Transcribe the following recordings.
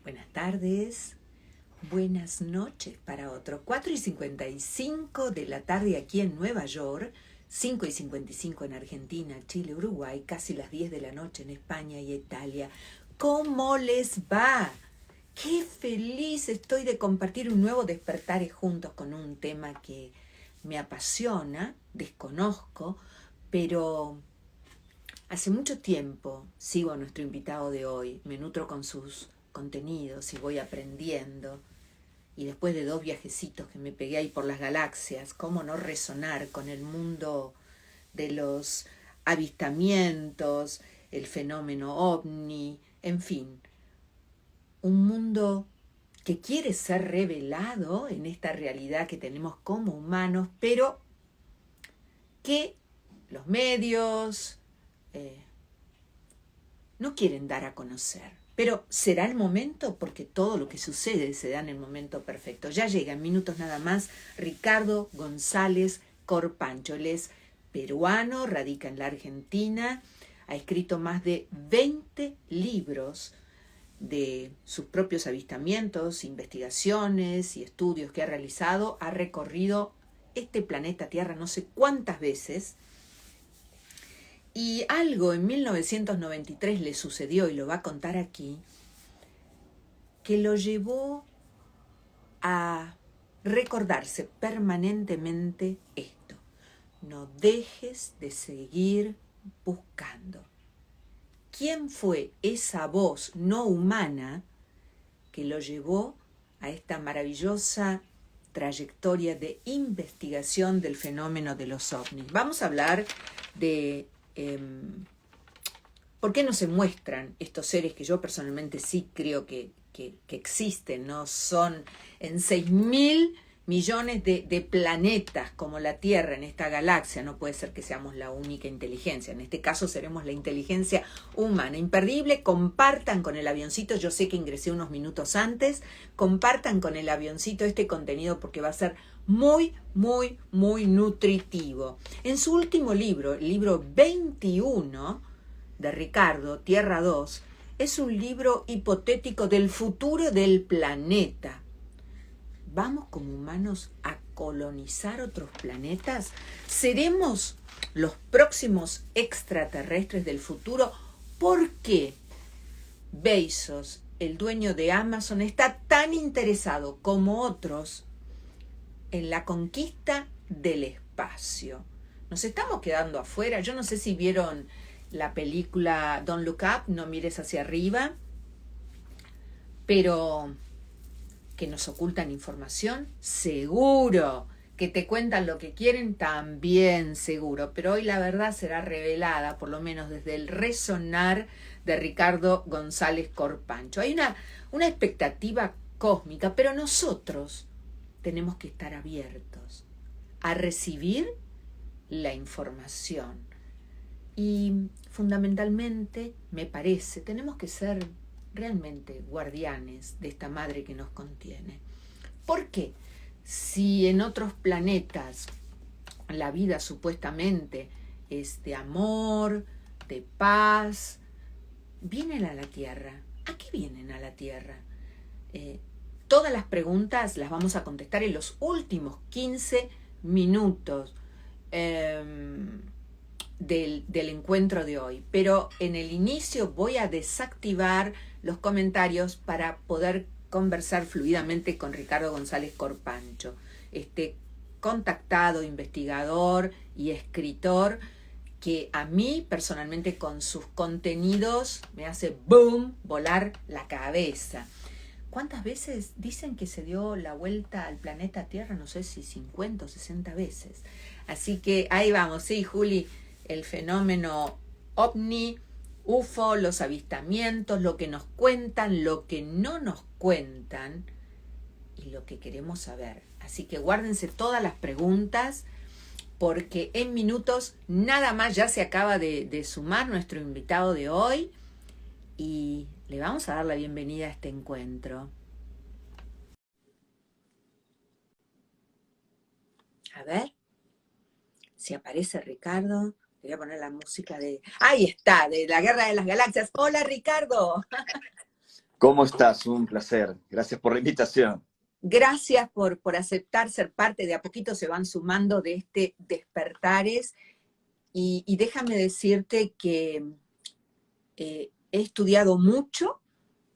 Buenas tardes, buenas noches para otro. 4:55 de la tarde aquí en Nueva York, 5:55 en Argentina, Chile, Uruguay, casi las 10 de la noche en España y Italia. ¿Cómo les va? Qué feliz estoy de compartir un nuevo despertar juntos con un tema que me apasiona, desconozco, pero hace mucho tiempo sigo a nuestro invitado de hoy, me nutro con sus contenidos y voy aprendiendo. Y después de 2 viajecitos que me pegué ahí por las galaxias, cómo no resonar con el mundo de los avistamientos, el fenómeno ovni, en fin, un mundo que quiere ser revelado en esta realidad que tenemos como humanos, pero que los medios no quieren dar a conocer. Pero será el momento, porque todo lo que sucede se da en el momento perfecto. Ya llega en minutos nada más Ricardo González Corpancho. Él es peruano, radica en la Argentina, ha escrito más de 20 libros de sus propios avistamientos, investigaciones y estudios que ha realizado. Ha recorrido este planeta Tierra no sé cuántas veces. Y algo en 1993 le sucedió, y lo va a contar aquí, que lo llevó a recordarse permanentemente esto: no dejes de seguir buscando. ¿Quién fue esa voz no humana que lo llevó a esta maravillosa trayectoria de investigación del fenómeno de los ovnis? Vamos a hablar de ¿por qué no se muestran estos seres que yo personalmente sí creo que existen? No son en 6.000 millones de planetas como la Tierra en esta galaxia. No puede ser que seamos la única inteligencia. En este caso seremos la inteligencia humana. Imperdible, compartan con el avioncito. Yo sé que ingresé unos minutos antes. Compartan con el avioncito este contenido porque va a ser muy, muy, muy nutritivo. En su último libro, el libro 21 de Ricardo, Tierra 2, es un libro hipotético del futuro del planeta. ¿Vamos como humanos a colonizar otros planetas? ¿Seremos los próximos extraterrestres del futuro? ¿Por qué Bezos, el dueño de Amazon, está tan interesado como otros en la conquista del espacio? Nos estamos quedando afuera. Yo no sé si vieron la película Don't Look Up, no mires hacia arriba, pero que nos ocultan información, seguro. Que te cuentan lo que quieren, también seguro. Pero hoy la verdad será revelada, por lo menos desde el resonar de Ricardo González Corpancho. Hay una expectativa cósmica, pero nosotros tenemos que estar abiertos a recibir la información. Y fundamentalmente, me parece, tenemos que ser realmente guardianes de esta madre que nos contiene. ¿Por qué? Si en otros planetas la vida supuestamente es de amor, de paz, vienen a la Tierra. ¿A qué vienen a la Tierra? Todas las preguntas las vamos a contestar en los últimos 15 minutos del encuentro de hoy. Pero en el inicio voy a desactivar los comentarios para poder conversar fluidamente con Ricardo González Corpancho, este contactado, investigador y escritor que a mí personalmente con sus contenidos me hace boom, volar la cabeza. ¿Cuántas veces dicen que se dio la vuelta al planeta Tierra? No sé si 50 o 60 veces. Así que ahí vamos, sí, Juli, el fenómeno ovni, UFO, los avistamientos, lo que nos cuentan, lo que no nos cuentan y lo que queremos saber. Así que guárdense todas las preguntas porque en minutos nada más ya se acaba de sumar nuestro invitado de hoy y le vamos a dar la bienvenida a este encuentro. A ver si aparece Ricardo. Le voy a poner la música de... ¡Ahí está! De la Guerra de las Galaxias. ¡Hola, Ricardo! ¿Cómo estás? Un placer. Gracias por la invitación. Gracias por aceptar ser parte, de a poquito se van sumando de este Despertares y déjame decirte que he estudiado mucho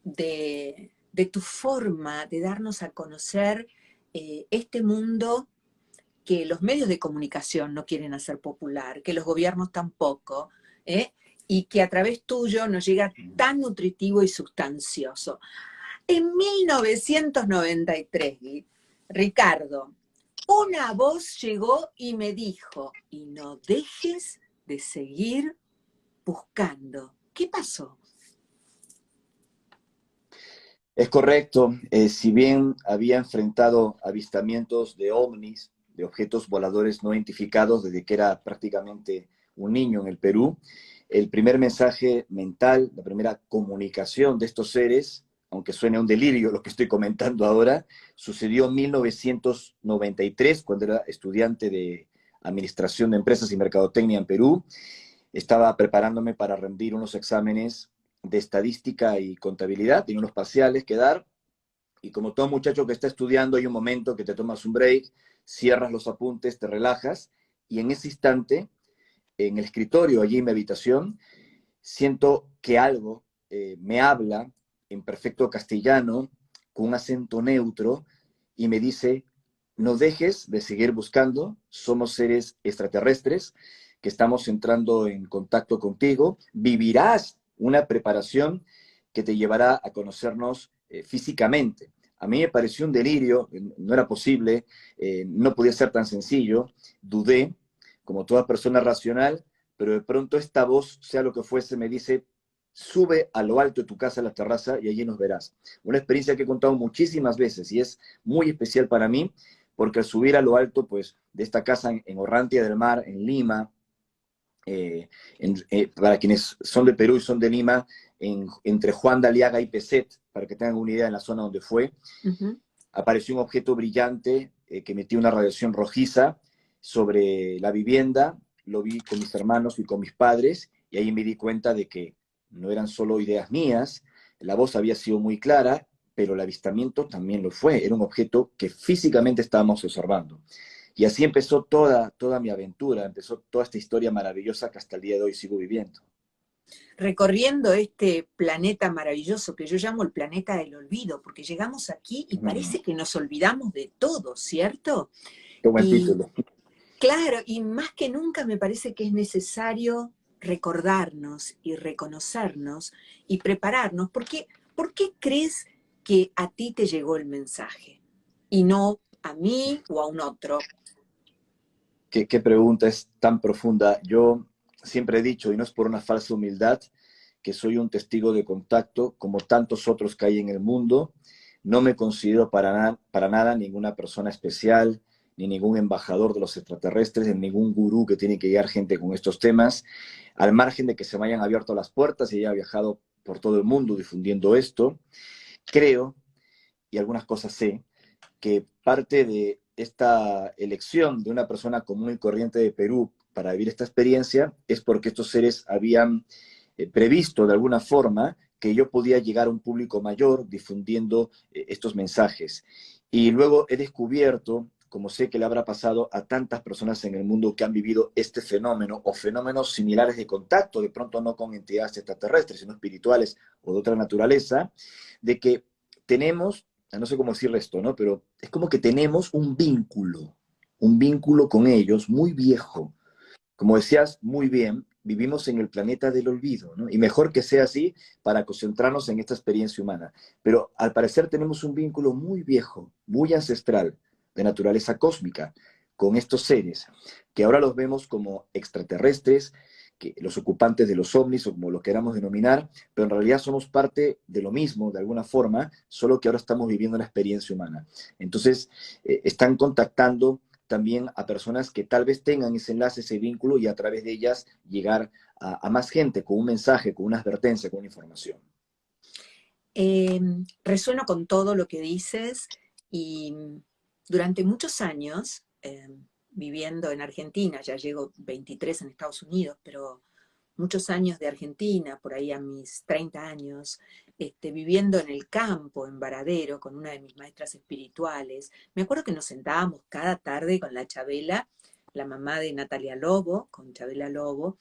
de tu forma de darnos a conocer este mundo que los medios de comunicación no quieren hacer popular, que los gobiernos tampoco, ¿eh? Y que a través tuyo nos llega tan nutritivo y sustancioso. En 1993, Ricardo, una voz llegó y me dijo, y no dejes de seguir buscando. ¿Qué pasó? Es correcto, si bien había enfrentado avistamientos de ovnis, de objetos voladores no identificados desde que era prácticamente un niño en el Perú, el primer mensaje mental, la primera comunicación de estos seres, aunque suene un delirio lo que estoy comentando ahora, sucedió en 1993, cuando era estudiante de Administración de Empresas y Mercadotecnia en Perú. Estaba preparándome para rendir unos exámenes de estadística y contabilidad, tenía unos parciales que dar, y como todo muchacho que está estudiando, hay un momento que te tomas un break, cierras los apuntes, te relajas, y en ese instante, en el escritorio, allí en mi habitación, siento que algo me habla en perfecto castellano, con un acento neutro, y me dice, no dejes de seguir buscando, somos seres extraterrestres que estamos entrando en contacto contigo, vivirás una preparación que te llevará a conocernos físicamente. A mí me pareció un delirio, no era posible, no podía ser tan sencillo, dudé, como toda persona racional, pero de pronto esta voz, sea lo que fuese, me dice, sube a lo alto de tu casa, a la terraza, y allí nos verás. Una experiencia que he contado muchísimas veces y es muy especial para mí, porque al subir a lo alto, pues, de esta casa en Orrantia del Mar, en Lima, para quienes son de Perú y son de Lima, entre Juan de Aliaga y Peset, para que tengan una idea en la zona donde fue, Ujú. apareció un objeto brillante que emitía una radiación rojiza sobre la vivienda. Lo vi con mis hermanos y con mis padres, y ahí me di cuenta de que no eran solo ideas mías, la voz había sido muy clara, pero el avistamiento también lo fue. Era un objeto que físicamente estábamos observando. Y así empezó toda mi aventura, empezó toda esta historia maravillosa que hasta el día de hoy sigo viviendo. Recorriendo este planeta maravilloso que yo llamo el planeta del olvido, porque llegamos aquí y Mm, parece que nos olvidamos de todo, ¿cierto? qué buen Y título. claro, y más que nunca me parece que es necesario recordarnos y reconocernos y prepararnos, porque ¿por qué crees que a ti te llegó el mensaje y no a mí o a un otro? Qué pregunta es tan profunda. Yo siempre he dicho, y no es por una falsa humildad, que soy un testigo de contacto, como tantos otros que hay en el mundo. No me considero para nada ninguna persona especial, ni ningún embajador de los extraterrestres, ni ningún gurú que tiene que guiar gente con estos temas, al margen de que se me hayan abierto las puertas y haya viajado por todo el mundo difundiendo esto. Creo, y algunas cosas sé, que parte de esta elección de una persona común y corriente de Perú para vivir esta experiencia es porque estos seres habían previsto de alguna forma que yo podía llegar a un público mayor difundiendo estos mensajes. Y luego he descubierto, como sé que le habrá pasado a tantas personas en el mundo que han vivido este fenómeno o fenómenos similares de contacto, de pronto no con entidades extraterrestres, sino espirituales o de otra naturaleza, de que tenemos, no sé cómo decir esto, ¿no? Pero es como que tenemos un vínculo con ellos muy viejo. Como decías muy bien, vivimos en el planeta del olvido, ¿no? Y mejor que sea así para concentrarnos en esta experiencia humana. Pero al parecer tenemos un vínculo muy viejo, muy ancestral, de naturaleza cósmica, con estos seres, que ahora los vemos como extraterrestres, que los ocupantes de los ovnis, o como lo queramos denominar, pero en realidad somos parte de lo mismo, de alguna forma, solo que ahora estamos viviendo una experiencia humana. Entonces, están contactando también a personas que tal vez tengan ese enlace, ese vínculo, y a través de ellas llegar a más gente con un mensaje, con una advertencia, con una información. Eh, Resueno con todo lo que dices y durante muchos años, viviendo en Argentina, ya llevo 23 en Estados Unidos, pero muchos años de Argentina, por ahí a mis 30 años, viviendo en el campo, en Varadero, con una de mis maestras espirituales. Me acuerdo que nos sentábamos cada tarde con la Chabela, la mamá de Natalia Lobo, con Chabela Lobo,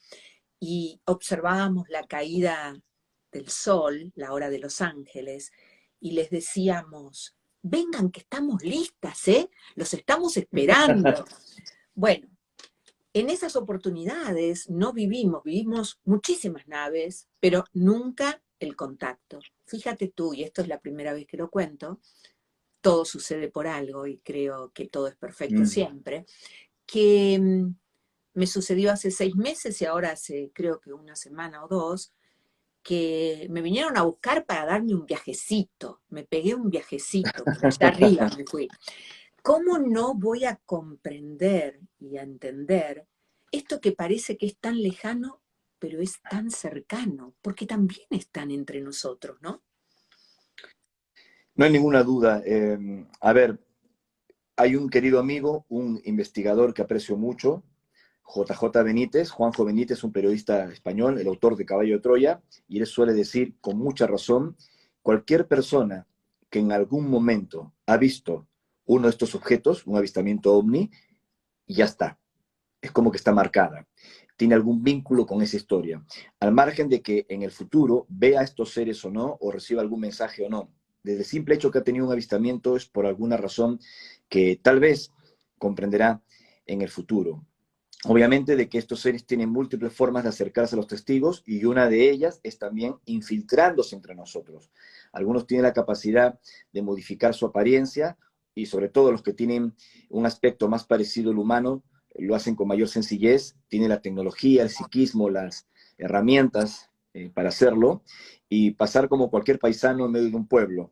y observábamos la caída del sol, la hora de Los Ángeles, y les decíamos, vengan que estamos listas, ¿eh? Los estamos esperando. Bueno, en esas oportunidades no vivimos muchísimas naves, pero nunca el contacto. Fíjate tú, y esto es la primera vez que lo cuento, todo sucede por algo y creo que todo es perfecto Mm. siempre, que me sucedió hace 6 meses y ahora hace creo que una semana o dos, que me vinieron a buscar para darme un viajecito. Me pegué un viajecito, por allá arriba me fui. ¿Cómo no voy a comprender y a entender esto que parece que es tan lejano, pero es tan cercano? Porque también están entre nosotros, ¿no? No hay ninguna duda. A ver, hay un querido amigo, un investigador que aprecio mucho, JJ Benítez, Juanjo Benítez, un periodista español, el autor de Caballo de Troya, y él suele decir con mucha razón, cualquier persona que en algún momento ha visto uno de estos objetos, un avistamiento ovni, ya está. Es como que está marcada. Tiene algún vínculo con esa historia. Al margen de que en el futuro vea estos seres o no, o reciba algún mensaje o no. Desde el simple hecho que ha tenido un avistamiento es por alguna razón que tal vez comprenderá en el futuro. Obviamente de que estos seres tienen múltiples formas de acercarse a los testigos y una de ellas es también infiltrándose entre nosotros. Algunos tienen la capacidad de modificar su apariencia y sobre todo los que tienen un aspecto más parecido al humano lo hacen con mayor sencillez, tienen la tecnología, el psiquismo, las herramientas para hacerlo y pasar como cualquier paisano en medio de un pueblo. Wow.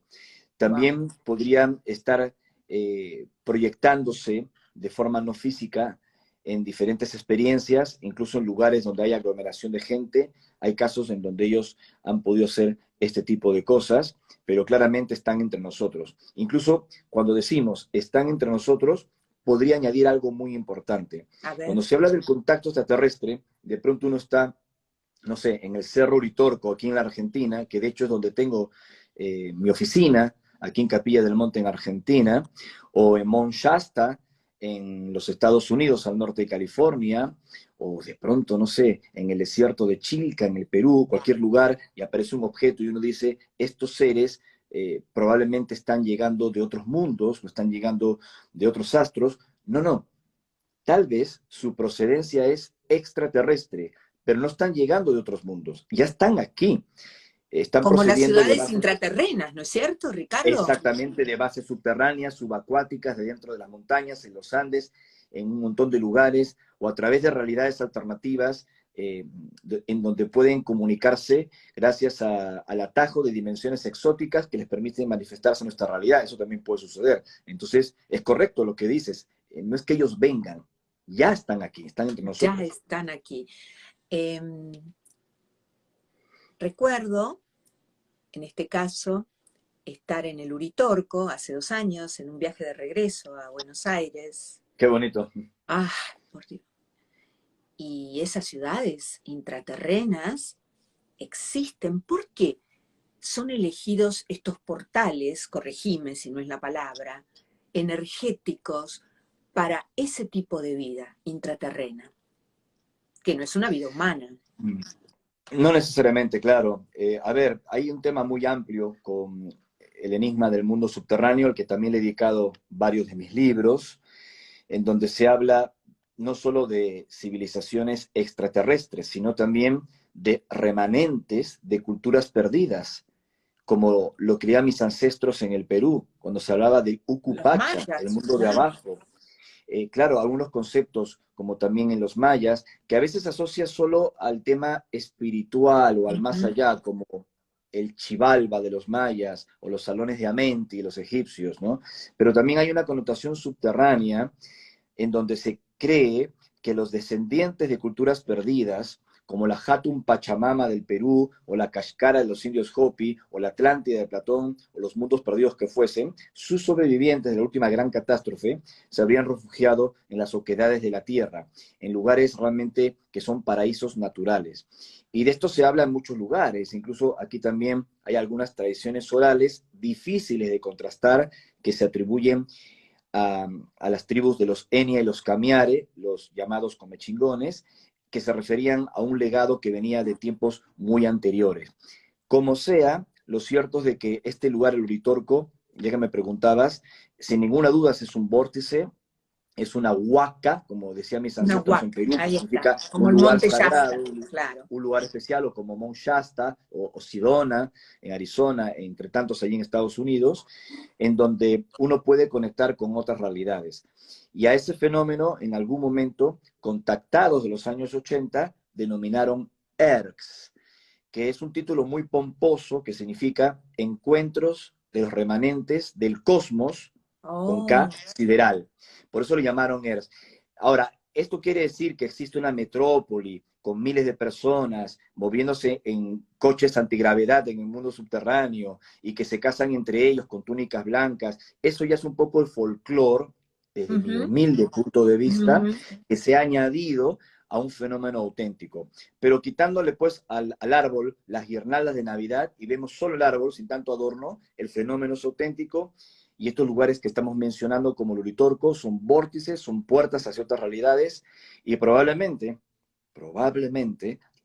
También podrían estar proyectándose de forma no física en diferentes experiencias, incluso en lugares donde hay aglomeración de gente. Hay casos en donde ellos han podido hacer este tipo de cosas, pero claramente están entre nosotros. Incluso cuando decimos están entre nosotros, podría añadir algo muy importante. A Cuando ver, se habla del contacto extraterrestre, de pronto uno está, no sé, en el Cerro Uritorco, aquí en la Argentina, que de hecho es donde tengo mi oficina, aquí en Capilla del Monte, en Argentina, o en Mount Shasta, en los Estados Unidos, al norte de California, o de pronto, no sé, en el desierto de Chilca, en el Perú, cualquier lugar, y aparece un objeto y uno dice, estos seres probablemente están llegando de otros mundos, o están llegando de otros astros. No, no, tal vez su procedencia es extraterrestre, pero no están llegando de otros mundos, ya están aquí, están como las procediendo de ciudades bases intraterrenas, ¿no es cierto, Ricardo? exactamente de bases subterráneas, subacuáticas, de dentro de las montañas, en los Andes, en un montón de lugares, o a través de realidades alternativas en donde pueden comunicarse gracias al atajo de dimensiones exóticas que les permiten manifestarse en nuestra realidad. Eso también puede suceder. Entonces, es correcto lo que dices. No es que ellos vengan, ya están aquí, están entre Ya nosotros. están aquí. Em, recuerdo, en este caso, estar en el Uritorco hace 2 años en un viaje de regreso a Buenos Aires. Qué bonito. Ah, por Dios. Y esas ciudades intraterrenas existen porque son elegidos estos portales, corregime si no es la palabra, energéticos para ese tipo de vida intraterrena, que no es una vida humana. No necesariamente, claro. A ver, hay un tema muy amplio con el enigma del mundo subterráneo, al que también le he dedicado varios de mis libros, en donde se habla no solo de civilizaciones extraterrestres, sino también de remanentes de culturas perdidas, como lo creían mis ancestros en el Perú, cuando se hablaba de Los Ucupacha, el mayas, mundo de claro. abajo. Claro, algunos conceptos, como también en los mayas, que a veces se asocia solo al tema espiritual o al más Ujú. allá, como el Chivalba de los mayas o los salones de Amenti, los egipcios, ¿no? Pero también hay una connotación subterránea en donde se cree que los descendientes de culturas perdidas, como la Hatun Pachamama del Perú, o la Kashkara de los indios Hopi, o la Atlántida de Platón, o los mundos perdidos que fuesen, sus sobrevivientes de la última gran catástrofe se habrían refugiado en las oquedades de la tierra, en lugares realmente que son paraísos naturales. Y de esto se habla en muchos lugares, incluso aquí también hay algunas tradiciones orales difíciles de contrastar que se atribuyen a las tribus de los Enya y los Camiare, los llamados comechingones, que se referían a un legado que venía de tiempos muy anteriores. Como sea, lo cierto es de que este lugar, el Uritorco, ya que me preguntabas, sin ninguna duda es un vórtice, es una huaca, como decían mis Una ancestros en huaca, Perú, que ahí está, significa como un el lugar monte sagrado, Shasta, claro. un lugar especial, o como Mount Shasta o Sedona en Arizona, entre tantos allí en Estados Unidos, en donde uno puede conectar con otras realidades. Y a ese fenómeno, en algún momento, contactados de los años 80, denominaron ERCS, que es un título muy pomposo que significa Encuentros de los Remanentes del Cosmos, con Oh, K, sideral. Por eso lo llamaron ERCS. Ahora, esto quiere decir que existe una metrópoli con miles de personas moviéndose en coches antigravedad en el mundo subterráneo y que se casan entre ellos con túnicas blancas. Eso ya es un poco el folclore, desde mi ujú, humilde punto de vista, ujú. que se ha añadido a un fenómeno auténtico. Pero quitándole pues al árbol las guirnaldas de Navidad y vemos solo el árbol sin tanto adorno, el fenómeno es auténtico. Y estos lugares que estamos mencionando como el Uritorco son vórtices, son puertas hacia otras realidades y probablemente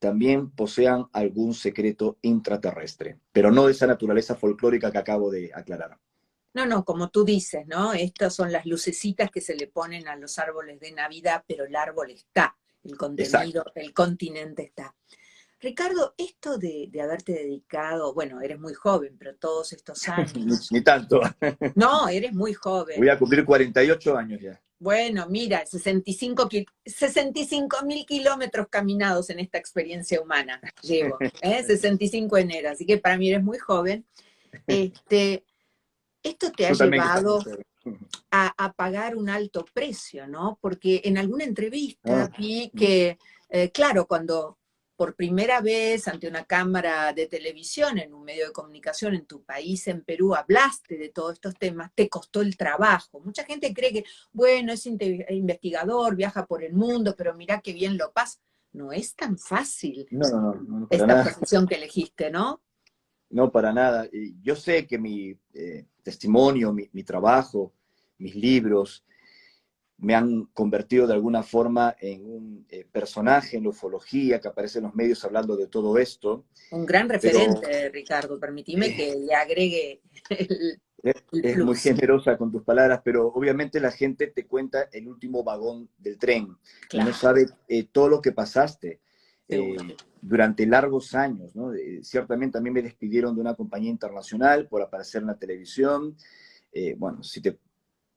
también posean algún secreto intraterrestre, pero no de esa naturaleza folclórica que acabo de aclarar. No, no, como tú dices, ¿no? Estas son las lucecitas que se le ponen a los árboles de Navidad, pero el árbol está, el contenido, Exacto. el continente está. Ricardo, esto de haberte dedicado, bueno, eres muy joven, pero todos estos años, Ni tanto. no, eres muy Voy joven. a cumplir 48 años ya. Bueno, mira, 65.000 kilómetros caminados en esta experiencia humana llevo, ¿eh? 65 enero, así que para mí eres muy joven. Este, esto te ha Tú también estás muy llevado joven. a pagar un alto precio, ¿no? Porque en alguna entrevista Ah, vi que, claro, cuando por primera vez ante una cámara de televisión, en un medio de comunicación en tu país, en Perú, hablaste de todos estos temas, te costó el trabajo. Mucha gente cree que, bueno, es investigador, viaja por el mundo, pero mira qué bien lo pasa. No es tan fácil no, para esta nada. profesión que elegiste, ¿no? No, para nada. Y yo sé que mi testimonio, mi trabajo, mis libros, me han convertido de alguna forma en un personaje en la ufología que aparece en los medios hablando de todo esto, Un gran pero referente, Ricardo. Permitime eh, que le agregue el es muy plus. generosa con tus palabras, pero obviamente la gente te cuenta el último vagón del tren y no Claro, sabe todo lo que pasaste seguro. durante largos años, ¿no? Ciertamente a mí me despidieron de una compañía internacional por aparecer en la televisión. Bueno, si te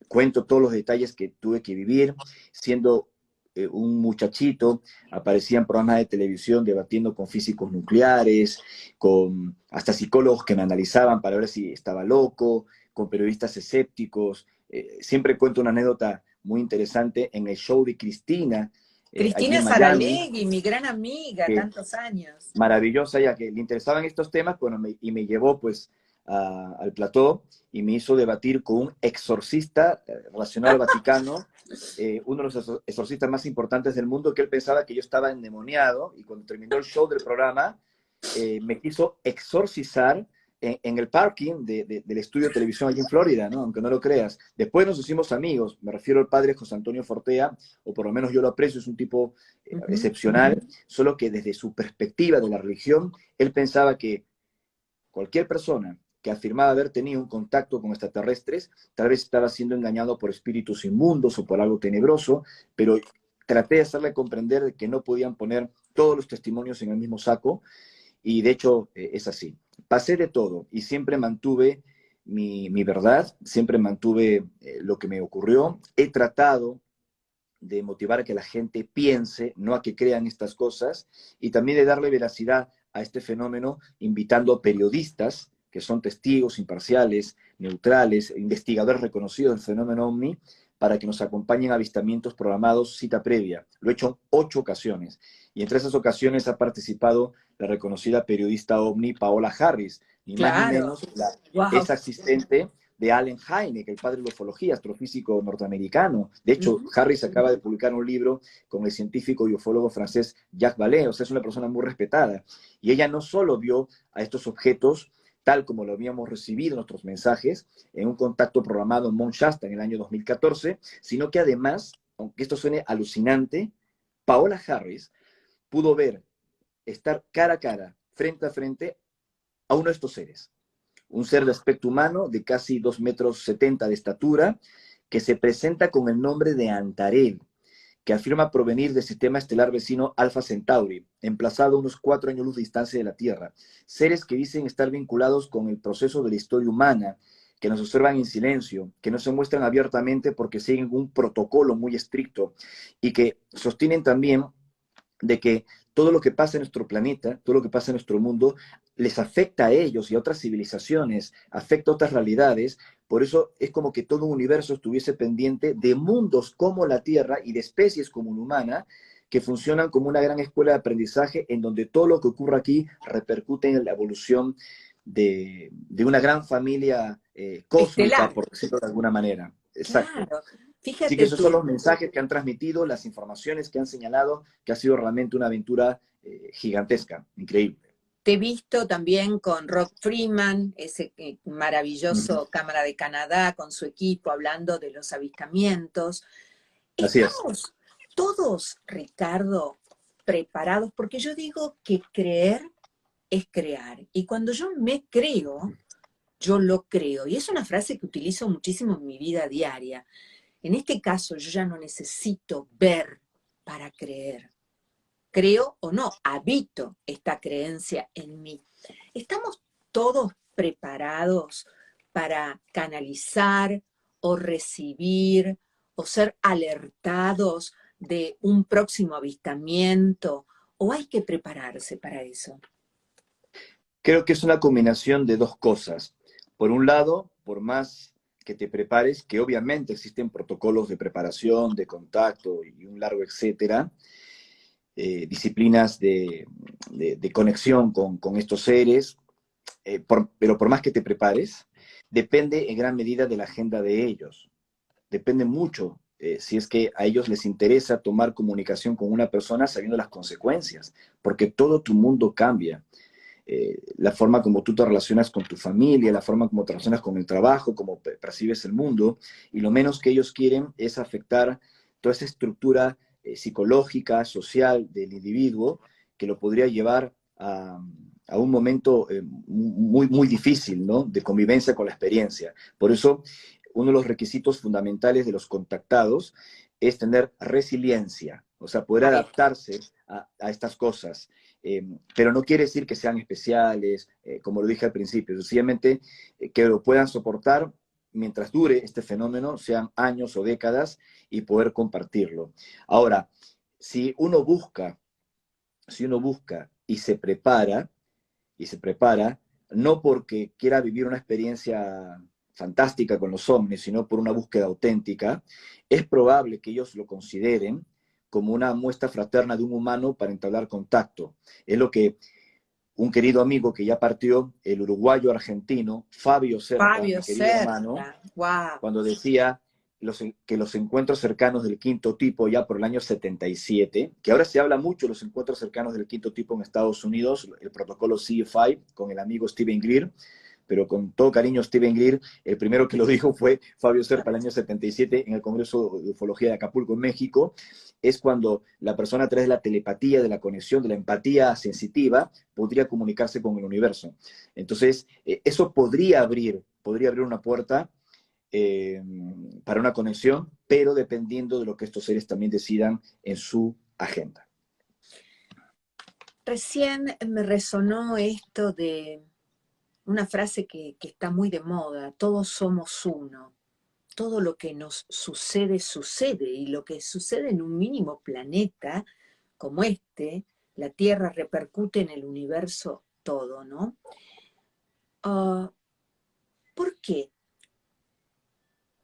cuento todos los detalles que tuve que vivir, siendo un muchachito, aparecía en programas de televisión debatiendo con físicos nucleares, con hasta psicólogos que me analizaban para ver si estaba loco, con periodistas escépticos. Siempre cuento una anécdota muy interesante en el show de Cristina, allí Cristina en Miami, Saralegui, mi gran amiga, que tantos años. maravillosa, ya que le interesaban estos temas, bueno, y me llevó pues al plató y me hizo debatir con un exorcista relacionado al Vaticano, uno de los exorcistas más importantes del mundo, que él pensaba que yo estaba endemoniado, y cuando terminó el show del programa, me quiso exorcizar en el parking del estudio de televisión allí en Florida, ¿no? Aunque no lo creas. Después nos hicimos amigos, me refiero al padre José Antonio Fortea, o por lo menos yo lo aprecio, es un tipo Ujú. excepcional, solo que desde su perspectiva de la religión, él pensaba que cualquier persona que afirmaba haber tenido un contacto con extraterrestres, tal vez estaba siendo engañado por espíritus inmundos o por algo tenebroso, pero traté de hacerle comprender que no podían poner todos los testimonios en el mismo saco, y de hecho es así. Pasé de todo y siempre mantuve mi verdad, siempre mantuve lo que me ocurrió. He tratado de motivar a que la gente piense, no a que crean estas cosas, y también de darle veracidad a este fenómeno, invitando periodistas que son testigos imparciales, neutrales, investigadores reconocidos del fenómeno OVNI, para que nos acompañen a avistamientos programados cita previa. Lo he hecho en 8 ocasiones. Y entre esas ocasiones ha participado la reconocida periodista ovni Paola Harris, ni más ni Claro. menos la Wow. ex asistente de Allen Hynek, el padre de la ufología, astrofísico norteamericano. De hecho, Harris acaba de publicar un libro con el científico y ufólogo francés Jacques Vallée, o sea, es una persona muy respetada. Y ella no solo vio a estos objetos tal como lo habíamos recibido en nuestros mensajes, en un contacto programado en Mount Shasta en el año 2014, sino que además, aunque esto suene alucinante, Paola Harris pudo ver, estar cara a cara, frente a frente, a uno de estos seres. Un ser de aspecto humano de casi 2,70 metros de estatura, que se presenta con el nombre de Antares, que afirma provenir del sistema estelar vecino Alpha Centauri, emplazado a unos 4 años luz de distancia de la Tierra. Seres que dicen estar vinculados con el proceso de la historia humana, que nos observan en silencio, que no se muestran abiertamente porque siguen un protocolo muy estricto y que sostienen también de que todo lo que pasa en nuestro planeta, todo lo que pasa en nuestro mundo, les afecta a ellos y a otras civilizaciones, afecta a otras realidades. Por eso es como que todo un universo estuviese pendiente de mundos como la Tierra y de especies como la humana, que funcionan como una gran escuela de aprendizaje en donde todo lo que ocurre aquí repercute en la evolución de una gran familia cósmica, Estelar. por decirlo de alguna manera. Exacto. Claro. Así que Fíjate esos son tú, los mensajes que han transmitido, las informaciones que han señalado, que ha sido realmente una aventura gigantesca, increíble. te he visto también con Rob Freeman, ese Uh -huh. maravilloso Cámara de Canadá, con su equipo, hablando de los avistamientos. Así es. Estamos todos, Ricardo, preparados, porque yo digo que creer es crear. Y cuando yo me creo, yo lo creo. Y es una frase que utilizo muchísimo en mi vida diaria. En este caso, yo ya no necesito ver para creer. Creo o no, habito esta creencia en mí. ¿Estamos todos preparados para canalizar o recibir o ser alertados de un próximo avistamiento? ¿O hay que prepararse para eso? Creo que es una combinación de dos cosas. Por un lado, por más que te prepares, que obviamente existen protocolos de preparación, de contacto y un largo etcétera, disciplinas de conexión con estos seres, pero por más que te prepares, depende en gran medida de la agenda de ellos. Depende mucho si es que a ellos les interesa tomar comunicación con una persona sabiendo las consecuencias, porque todo tu mundo cambia. La forma como tú te relacionas con tu familia, la forma como te relacionas con el trabajo, cómo percibes el mundo, y lo menos que ellos quieren es afectar toda esa estructura psicológica, social del individuo, que lo podría llevar a un momento muy, muy difícil, ¿no? De convivencia con la experiencia. Por eso, uno de los requisitos fundamentales de los contactados es tener resiliencia, o sea, poder Ahí está. adaptarse a estas cosas. Pero no quiere decir que sean especiales, como lo dije al principio, sencillamente que lo puedan soportar mientras dure este fenómeno, sean años o décadas, y poder compartirlo. Ahora, si uno busca, si uno busca y se prepara, no porque quiera vivir una experiencia fantástica con los ovnis, sino por una búsqueda auténtica, es probable que ellos lo consideren como una muestra fraterna de un humano para entablar contacto. Es lo que un querido amigo que ya partió, el uruguayo argentino, Fabio Certa, Fabio mi querido hermano, Certa, wow. cuando decía que los encuentros cercanos del quinto tipo ya por el año 77, que ahora se habla mucho de los encuentros cercanos del quinto tipo en Estados Unidos, el protocolo CFI con el amigo Steven Greer, pero con todo cariño Steven Greer, el primero que lo dijo fue Fabio Serpa el año 77 en el Congreso de Ufología de Acapulco, en México. Es cuando la persona a través de la telepatía, de la conexión, de la empatía sensitiva, podría comunicarse con el universo. Entonces, eso podría abrir una puerta para una conexión, pero dependiendo de lo que estos seres también decidan en su agenda. Recién me resonó esto de una frase que está muy de moda, todos somos uno. Todo lo que nos sucede, sucede, y lo que sucede en un mínimo planeta como este, la Tierra, repercute en el universo todo, ¿no? ¿Por qué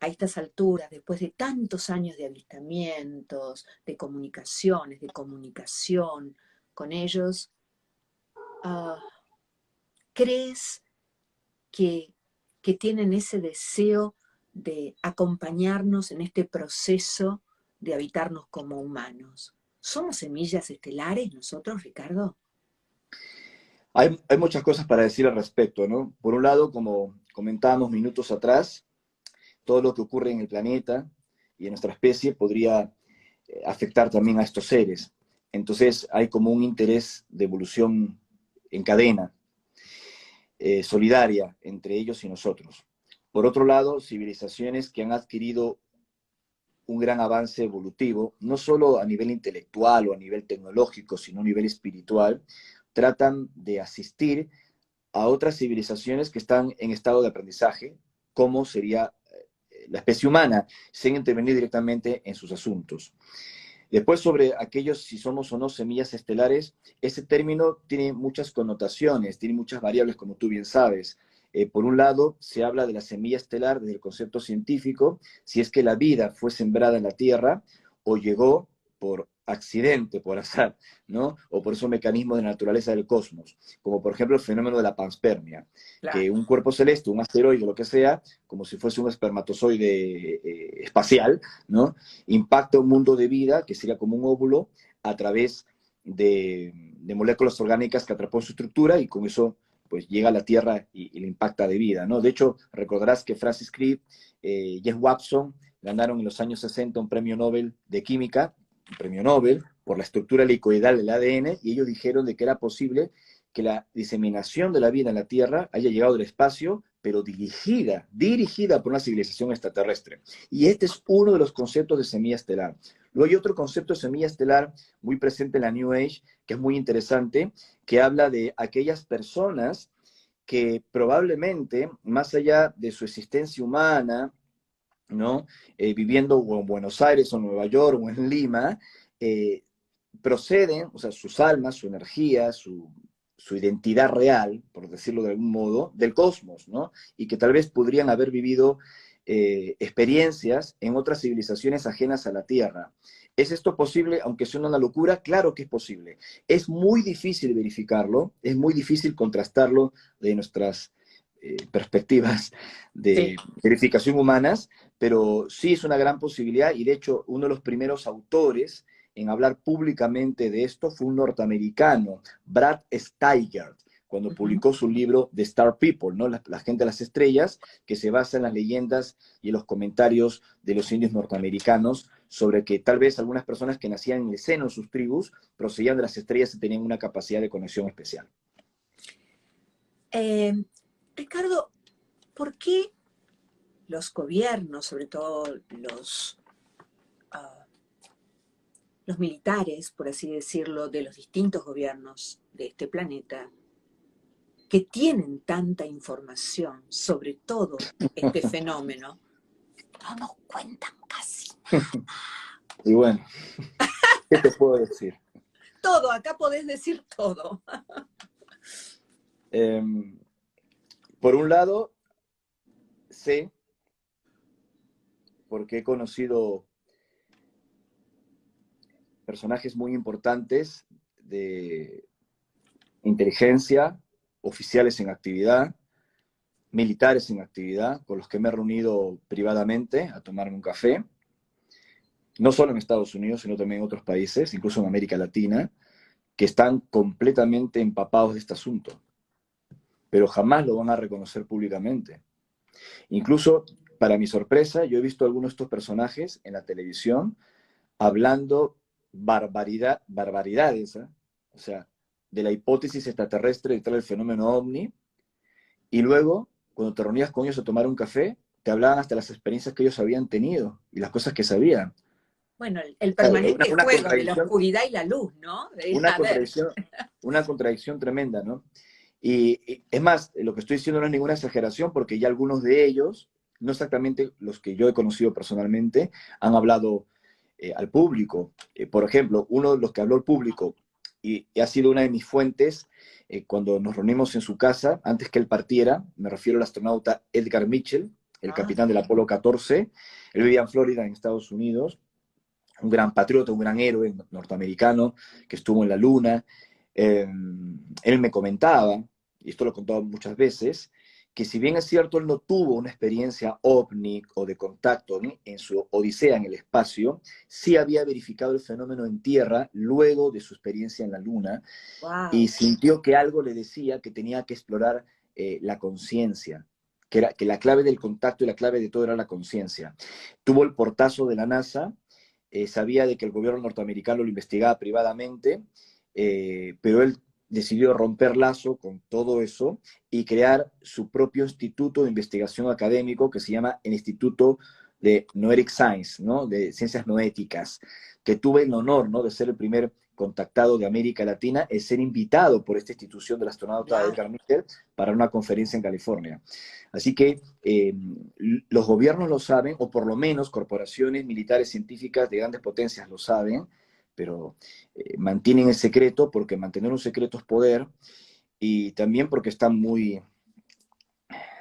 a estas alturas, después de tantos años de avistamientos, de comunicaciones, de comunicación con ellos, uh, ¿crees que, que tienen ese deseo de acompañarnos en este proceso de habitarnos como humanos? ¿Somos semillas estelares nosotros, Ricardo? Hay muchas cosas para decir al respecto, ¿no? Por un lado, como comentábamos minutos atrás, todo lo que ocurre en el planeta y en nuestra especie podría afectar también a estos seres. Entonces hay como un interés de evolución en cadena, solidaria entre ellos y nosotros. Por otro lado, civilizaciones que han adquirido un gran avance evolutivo, no solo a nivel intelectual o a nivel tecnológico, sino a nivel espiritual, tratan de asistir a otras civilizaciones que están en estado de aprendizaje, como sería la especie humana, sin intervenir directamente en sus asuntos. Después, sobre aquellos si somos o no semillas estelares, ese término tiene muchas connotaciones, tiene muchas variables, como tú bien sabes. Por un lado, se habla de la semilla estelar desde el concepto científico, si es que la vida fue sembrada en la Tierra o llegó por accidente, por azar, ¿no? O por esos mecanismos de naturaleza del cosmos, como por ejemplo el fenómeno de la panspermia, Claro. que un cuerpo celeste, un asteroide, lo que sea, como si fuese un espermatozoide espacial, ¿no? Impacta un mundo de vida, que sería como un óvulo, a través de moléculas orgánicas que atrapó en su estructura y con eso pues llega a la Tierra y le impacta de vida, ¿no? De hecho, recordarás que Francis Crick, James Watson ganaron en los años 60 un premio Nobel de Química, un premio Nobel por la estructura helicoidal del ADN, y ellos dijeron de que era posible que la diseminación de la vida en la Tierra haya llegado del espacio, pero dirigida por una civilización extraterrestre. Y este es uno de los conceptos de semilla estelar. Luego hay otro concepto de semilla estelar muy presente en la New Age, que es muy interesante, que habla de aquellas personas que probablemente, más allá de su existencia humana, ¿no? Viviendo o en Buenos Aires o en Nueva York o en Lima, eh, proceden, o sea, sus almas, su energía, su identidad real, por decirlo de algún modo, del cosmos, ¿no? Y que tal vez podrían haber vivido experiencias en otras civilizaciones ajenas a la Tierra. ¿Es esto posible, aunque suene una locura? Claro que es posible. Es muy difícil verificarlo, es muy difícil contrastarlo de nuestras perspectivas de Sí. verificación humanas, pero sí es una gran posibilidad y de hecho uno de los primeros autores en hablar públicamente de esto fue un norteamericano, Brad Steiger, cuando Uh-huh. publicó su libro The Star People, ¿no? La gente de las estrellas, que se basa en las leyendas y en los comentarios de los indios norteamericanos sobre que tal vez algunas personas que nacían en el seno de sus tribus procedían de las estrellas y tenían una capacidad de conexión especial. Eh, Ricardo, ¿por qué los gobiernos, sobre todo uh, los militares, por así decirlo, de los distintos gobiernos de este planeta, que tienen tanta información sobre todo este fenómeno, no nos cuentan casi Y bueno, ¿qué te puedo decir? todo? Acá podés decir todo. Eh, por un lado, sé, porque he conocido personajes muy importantes de inteligencia, oficiales en actividad, militares en actividad, con los que me he reunido privadamente a tomarme un café, no solo en Estados Unidos, sino también en otros países, incluso en América Latina, que están completamente empapados de este asunto, pero jamás lo van a reconocer públicamente. Incluso, para mi sorpresa, yo he visto a algunos de estos personajes en la televisión hablando barbaridades, ¿eh? O sea, de la hipótesis extraterrestre detrás del fenómeno ovni, y luego, cuando te reunías con ellos a tomar un café, te hablaban hasta las experiencias que ellos habían tenido y las cosas que sabían. Bueno, el Claro, permanente una juego de la contradicción, oscuridad y la luz, ¿no? una A ver, contradicción, una contradicción tremenda, ¿no? Y es más, lo que estoy diciendo no es ninguna exageración, porque ya algunos de ellos, no exactamente los que yo he conocido personalmente, han hablado al público. Por ejemplo, uno de los que habló al público y ha sido una de mis fuentes cuando nos reunimos en su casa, antes que él partiera, me refiero al astronauta Edgar Mitchell, el Ah, capitán del Apolo 14. Él vivía en Florida, en Estados Unidos, un gran patriota, un gran héroe norteamericano que estuvo en la Luna. Él me comentaba, y esto lo he contado muchas veces, que si bien es cierto, él no tuvo una experiencia ovni o de contacto en su odisea en el espacio, sí había verificado el fenómeno en tierra luego de su experiencia en la Luna y wow. sintió que algo le decía que tenía que explorar la conciencia, que la clave del contacto y la clave de todo era la conciencia. Tuvo el portazo de la NASA, sabía de que el gobierno norteamericano lo investigaba privadamente, pero él decidió romper lazo con todo eso y crear su propio instituto de investigación académico que se llama el Instituto de Noetic Science, ¿no? De Ciencias Noéticas, que tuve el honor, ¿no? De ser el primer contactado de América Latina, es ser invitado por esta institución del astronauta Claro. Edgar Mitchell para una conferencia en California. Así que los gobiernos lo saben, o por lo menos corporaciones militares científicas de grandes potencias lo saben, pero mantienen el secreto porque mantener un secreto es poder y también porque están muy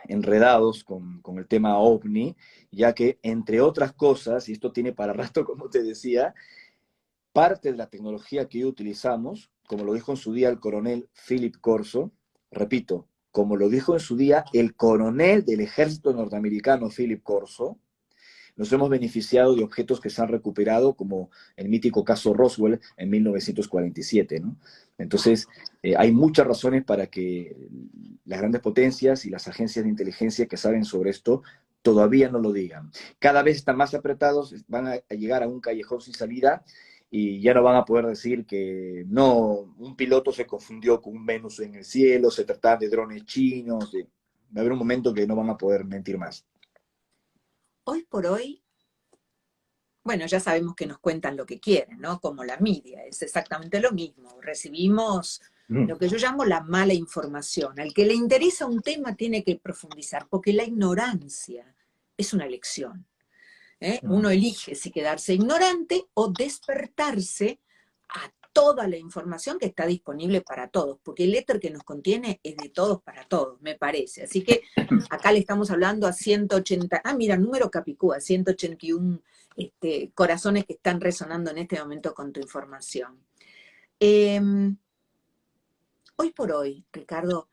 enredados con el tema ovni, ya que entre otras cosas, y esto tiene para rato como te decía, parte de la tecnología que hoy utilizamos, como lo dijo en su día el coronel Philip Corso, repito, como lo dijo en su día el coronel del ejército norteamericano Philip Corso, nos hemos beneficiado de objetos que se han recuperado, como el mítico caso Roswell en 1947, ¿no? Entonces, hay muchas razones para que las grandes potencias y las agencias de inteligencia que saben sobre esto todavía no lo digan. Cada vez están más apretados, van a llegar a un callejón sin salida y ya no van a poder decir que no, un piloto se confundió con un Venus en el cielo, se trataba de drones chinos, va a haber un momento que no van a poder mentir más. Hoy por hoy, bueno, ya sabemos que nos cuentan lo que quieren, ¿no? Como la media, es exactamente lo mismo. Recibimos Mm. lo que yo llamo la mala información. Al que le interesa un tema tiene que profundizar, porque la ignorancia es una elección. ¿Eh? Mm. Uno elige si quedarse ignorante o despertarse a toda la información que está disponible para todos, porque el éter que nos contiene es de todos para todos, me parece. Así que acá le estamos hablando a 180, mira, número Capicúa, 181 corazones que están resonando en este momento con tu información. Eh, Hoy por hoy, Ricardo,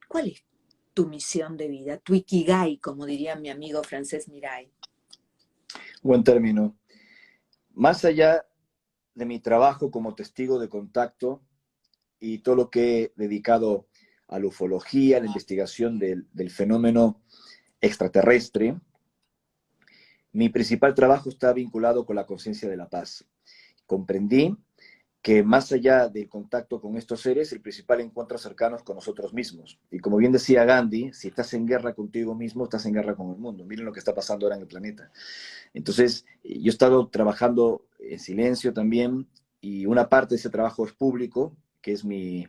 ¿cuál es tu misión de vida, tu ikigai, como diría mi amigo Francés Miray? Buen término. Más allá de mi trabajo como testigo de contacto y todo lo que he dedicado a la ufología, a la investigación del fenómeno extraterrestre, mi principal trabajo está vinculado con la conciencia de la paz. Comprendí que más allá del contacto con estos seres, el principal encuentro cercano es con nosotros mismos. Y como bien decía Gandhi, si estás en guerra contigo mismo, estás en guerra con el mundo. Miren lo que está pasando ahora en el planeta. Entonces, yo he estado trabajando en silencio también y una parte de ese trabajo es público, que es mi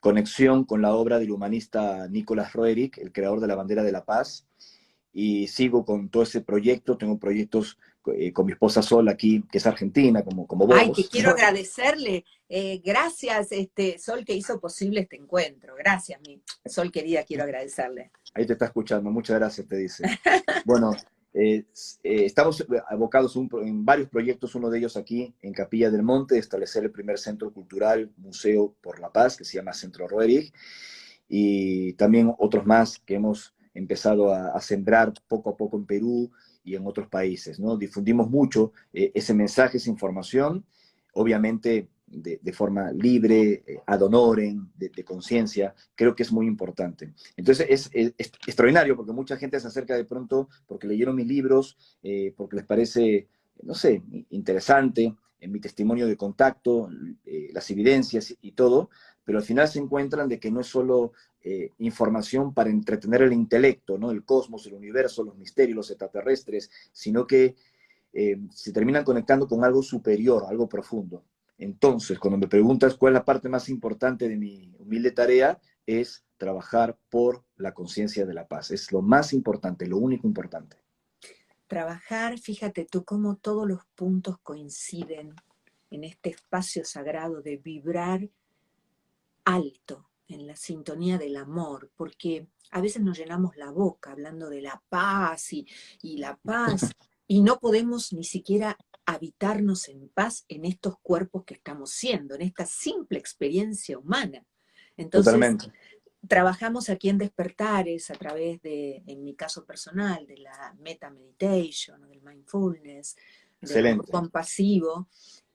conexión con la obra del humanista Nicolás Roerich, el creador de la bandera de la paz, y sigo con todo ese proyecto. Tengo proyectos con mi esposa Sol aquí, que es argentina, como Ay, que vos, quiero ¿no? agradecerle. Gracias, Sol, que hizo posible este encuentro. Gracias, mi Sol querida, quiero agradecerle. Ahí te está escuchando, muchas gracias, te dice. Bueno, estamos abocados en varios proyectos, uno de ellos aquí en Capilla del Monte, establecer el primer centro cultural, museo por la paz, que se llama Centro Roerich, y también otros más que hemos empezado a sembrar poco a poco en Perú y en otros países, ¿no? Difundimos mucho ese mensaje, esa información, obviamente de forma libre, ad honorem, de conciencia, creo que es muy importante. Entonces es extraordinario porque mucha gente se acerca de pronto porque leyeron mis libros, porque les parece, no sé, interesante en mi testimonio de contacto, las evidencias y todo, pero al final se encuentran de que no es solo información para entretener el intelecto, ¿no? El cosmos, el universo, los misterios, los extraterrestres, sino que se terminan conectando con algo superior, algo profundo. Entonces, cuando me preguntas cuál es la parte más importante de mi humilde tarea, es trabajar por la conciencia de la paz. Es lo más importante, lo único importante. Trabajar, fíjate tú cómo todos los puntos coinciden en este espacio sagrado de vibrar alto en la sintonía del amor, porque a veces nos llenamos la boca hablando de la paz y la paz, y no podemos ni siquiera habitarnos en paz en estos cuerpos que estamos siendo, en esta simple experiencia humana. Entonces, Totalmente. trabajamos aquí en Despertares a través de, en mi caso personal, de la meta meditation, del mindfulness, del amor Excelente. compasivo,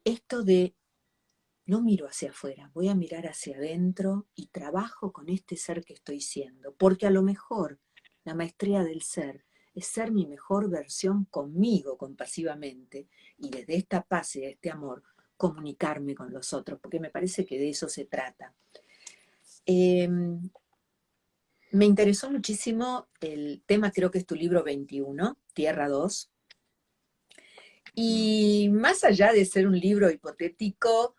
esto de no miro hacia afuera, voy a mirar hacia adentro y trabajo con este ser que estoy siendo, porque a lo mejor la maestría del ser es ser mi mejor versión conmigo compasivamente y desde esta paz y de este amor comunicarme con los otros, porque me parece que de eso se trata. Eh, Me interesó muchísimo el tema, creo que es tu libro 21, Tierra 2, y más allá de ser un libro hipotético,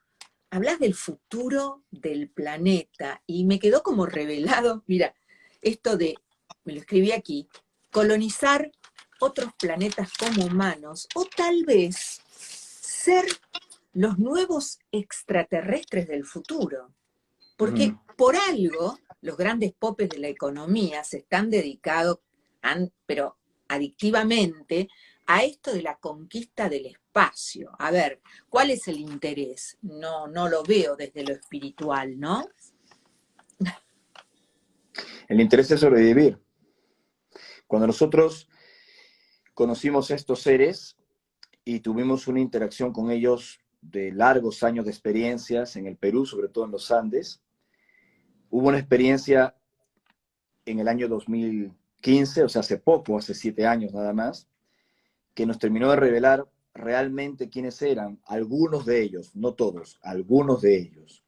hablas del futuro del planeta y me quedó como revelado, mira, esto de, me lo escribí aquí, colonizar otros planetas como humanos o tal vez ser los nuevos extraterrestres del futuro. Porque Mm. por algo los grandes popes de la economía se están dedicados, pero adictivamente, a esto de la conquista del espacio. A ver, ¿cuál es el interés? No, no lo veo desde lo espiritual, ¿no? El interés es sobrevivir. Cuando nosotros conocimos a estos seres y tuvimos una interacción con ellos de largos años de experiencias en el Perú, sobre todo en los Andes, hubo una experiencia en el año 2015, o sea, hace poco, hace 7 años nada más, que nos terminó de revelar realmente quiénes eran, algunos de ellos, no todos, algunos de ellos,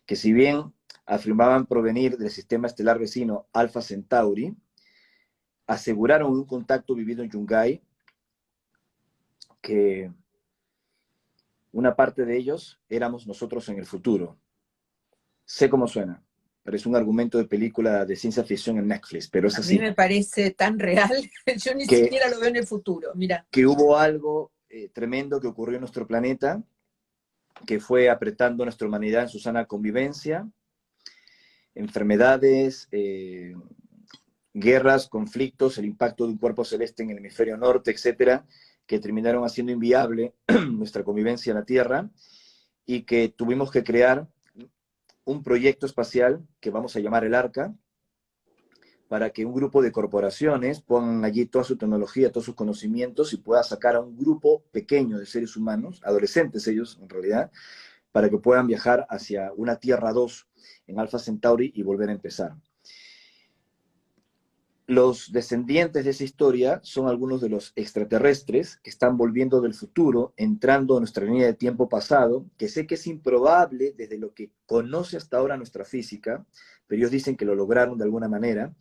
que si bien afirmaban provenir del sistema estelar vecino Alpha Centauri, aseguraron un contacto vivido en Yungay, que una parte de ellos éramos nosotros en el futuro. Sé cómo suena, pero es un argumento de película de ciencia ficción en Netflix, pero es A mí así. me parece tan real, yo ni Que, siquiera lo veo en el futuro, mira. que hubo algo tremendo que ocurrió en nuestro planeta, que fue apretando a nuestra humanidad en su sana convivencia, enfermedades, guerras, conflictos, el impacto de un cuerpo celeste en el hemisferio norte, etcétera, que terminaron haciendo inviable nuestra convivencia en la Tierra y que tuvimos que crear un proyecto espacial que vamos a llamar el ARCA, para que un grupo de corporaciones pongan allí toda su tecnología, todos sus conocimientos y pueda sacar a un grupo pequeño de seres humanos, adolescentes ellos en realidad, para que puedan viajar hacia una Tierra 2 en Alpha Centauri y volver a empezar. Los descendientes de esa historia son algunos de los extraterrestres que están volviendo del futuro, entrando a nuestra línea de tiempo pasado, que sé que es improbable desde lo que conoce hasta ahora nuestra física, pero ellos dicen que lo lograron de alguna manera,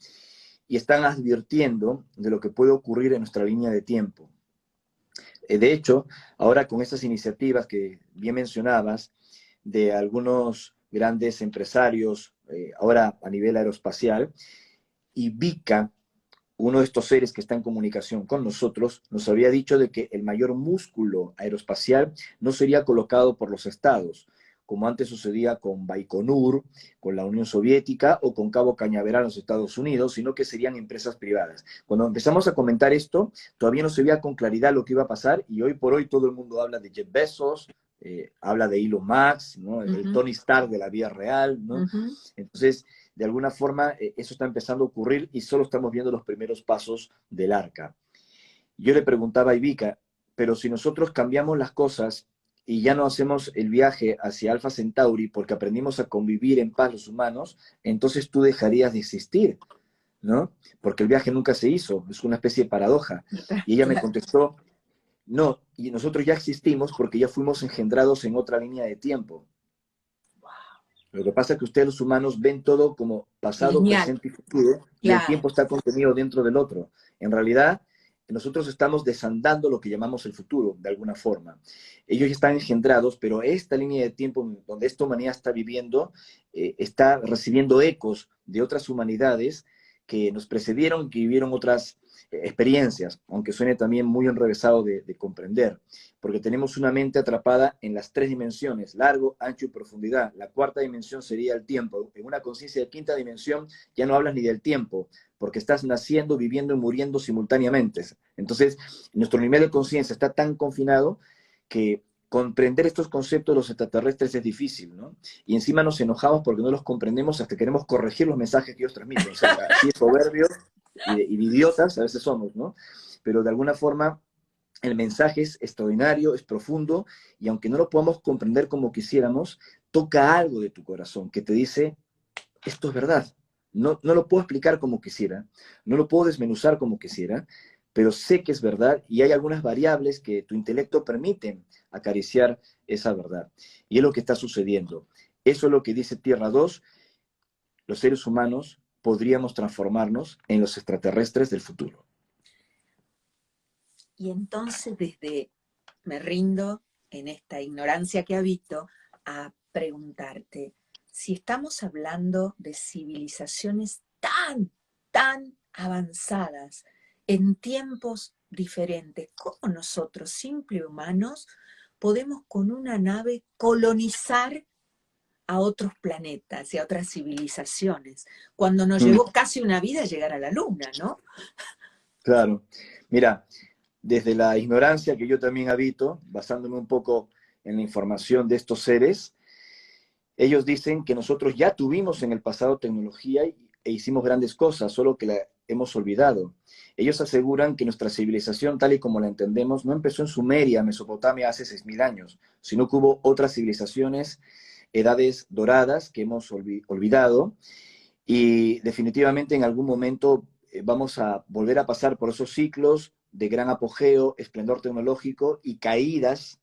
y están advirtiendo de lo que puede ocurrir en nuestra línea de tiempo. De hecho, ahora con estas iniciativas que bien mencionabas, de algunos grandes empresarios, ahora a nivel aeroespacial, Ivica, uno de estos seres que está en comunicación con nosotros, nos había dicho de que el mayor músculo aeroespacial no sería colocado por los estados, como antes sucedía con Baikonur, con la Unión Soviética o con Cabo Cañaveral en los Estados Unidos, sino que serían empresas privadas. Cuando empezamos a comentar esto, todavía no se veía con claridad lo que iba a pasar y hoy por hoy todo el mundo habla de Jeff Bezos, habla de Elon Musk, ¿no? El Tony Stark de la vida real, ¿no? Entonces, de alguna forma, eso está empezando a ocurrir y solo estamos viendo los primeros pasos del arca. Yo le preguntaba a Ivica, pero si nosotros cambiamos las cosas y ya no hacemos el viaje hacia Alpha Centauri porque aprendimos a convivir en paz los humanos, entonces tú dejarías de existir, ¿no? Porque el viaje nunca se hizo, es una especie de paradoja. Y ella me Claro. contestó, no, y nosotros ya existimos porque ya fuimos engendrados en otra línea de tiempo. Lo que pasa es que ustedes los humanos ven todo como pasado, Lineal, presente y futuro, y el claro. tiempo está contenido dentro del otro. En realidad, nosotros estamos desandando lo que llamamos el futuro, de alguna forma. Ellos ya están engendrados, pero esta línea de tiempo donde esta humanidad está viviendo, está recibiendo ecos de otras humanidades que nos precedieron, que vivieron otras experiencias, aunque suene también muy enrevesado de comprender, porque tenemos una mente atrapada en las tres dimensiones, largo, ancho y profundidad. La cuarta dimensión sería el tiempo. En una conciencia de quinta dimensión ya no hablas ni del tiempo, porque estás naciendo, viviendo y muriendo simultáneamente. Entonces, nuestro nivel de conciencia está tan confinado que comprender estos conceptos de los extraterrestres es difícil, ¿no? Y encima nos enojamos porque no los comprendemos hasta que queremos corregir los mensajes que ellos transmiten. O sea, así es soberbio y de idiotas a veces somos, ¿no? Pero de alguna forma el mensaje es extraordinario, es profundo, y aunque no lo podamos comprender como quisiéramos, toca algo de tu corazón que te dice, esto es verdad. No, no lo puedo explicar como quisiera, no lo puedo desmenuzar como quisiera, pero sé que es verdad y hay algunas variables que tu intelecto permiten acariciar esa verdad. Y es lo que está sucediendo. Eso es lo que dice Tierra 2. Los seres humanos podríamos transformarnos en los extraterrestres del futuro. Y entonces me rindo en esta ignorancia que habito a preguntarte si estamos hablando de civilizaciones tan avanzadas en tiempos diferentes, ¿cómo nosotros, simples humanos, podemos con una nave colonizar a otros planetas y a otras civilizaciones, cuando nos llevó casi una vida llegar a la Luna, ¿no? Claro. Mira, desde la ignorancia que yo también habito, basándome un poco en la información de estos seres, ellos dicen que nosotros ya tuvimos en el pasado tecnología e hicimos grandes cosas, solo que la hemos olvidado. Ellos aseguran que nuestra civilización, tal y como la entendemos, no empezó en Sumeria, Mesopotamia, hace 6.000 años, sino que hubo otras civilizaciones, edades doradas que hemos olvidado, y definitivamente en algún momento vamos a volver a pasar por esos ciclos de gran apogeo, esplendor tecnológico y caídas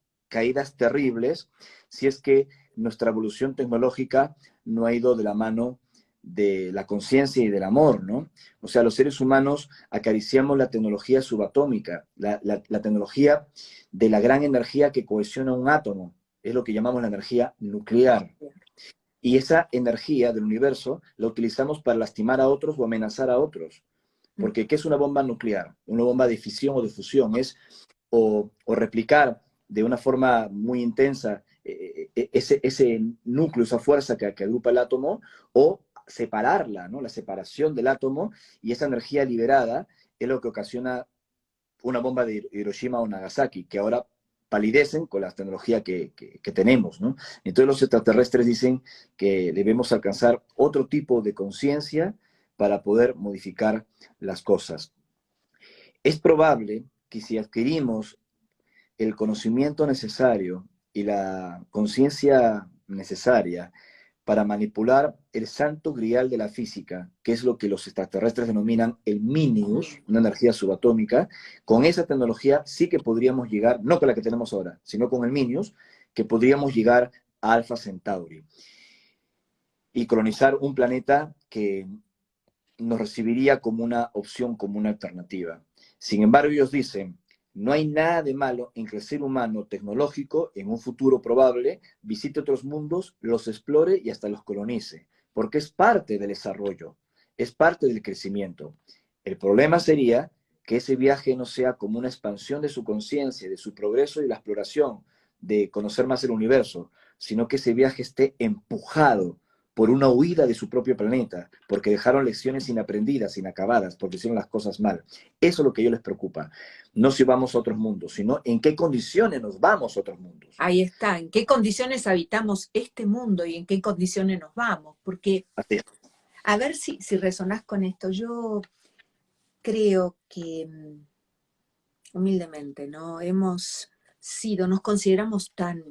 terribles, si es que nuestra evolución tecnológica no ha ido de la mano de la conciencia y del amor, ¿no? O sea, los seres humanos acariciamos la tecnología subatómica, la tecnología de la gran energía que cohesiona un átomo, es lo que llamamos la energía nuclear. Y esa energía del universo la utilizamos para lastimar a otros o amenazar a otros. Porque, ¿qué es una bomba nuclear? Una bomba de fisión o de fusión es o replicar de una forma muy intensa ese núcleo, esa fuerza que agrupa el átomo, o separarla, ¿no? La separación del átomo, y esa energía liberada es lo que ocasiona una bomba de Hiroshima o Nagasaki, que ahora palidecen con la tecnología que tenemos, ¿no? Entonces los extraterrestres dicen que debemos alcanzar otro tipo de conciencia para poder modificar las cosas. Es probable que si adquirimos el conocimiento necesario y la conciencia necesaria para manipular el santo grial de la física, que es lo que los extraterrestres denominan el Minius, una energía subatómica, con esa tecnología sí que podríamos llegar, no con la que tenemos ahora, sino con el Minius, que podríamos llegar a Alpha Centauri y colonizar un planeta que nos recibiría como una opción, como una alternativa. Sin embargo, ellos dicen, no hay nada de malo en que el ser humano tecnológico, en un futuro probable, visite otros mundos, los explore y hasta los colonice, porque es parte del desarrollo, es parte del crecimiento. El problema sería que ese viaje no sea como una expansión de su conciencia, de su progreso y la exploración, de conocer más el universo, sino que ese viaje esté empujado por una huida de su propio planeta, porque dejaron lecciones inaprendidas, inacabadas, porque hicieron las cosas mal. Eso es lo que a ellos les preocupa. No si vamos a otros mundos, sino en qué condiciones nos vamos a otros mundos. Ahí está, en qué condiciones habitamos este mundo y en qué condiciones nos vamos. Porque, Así es. a ver si resonás con esto, yo creo que humildemente, ¿no? Nos consideramos tan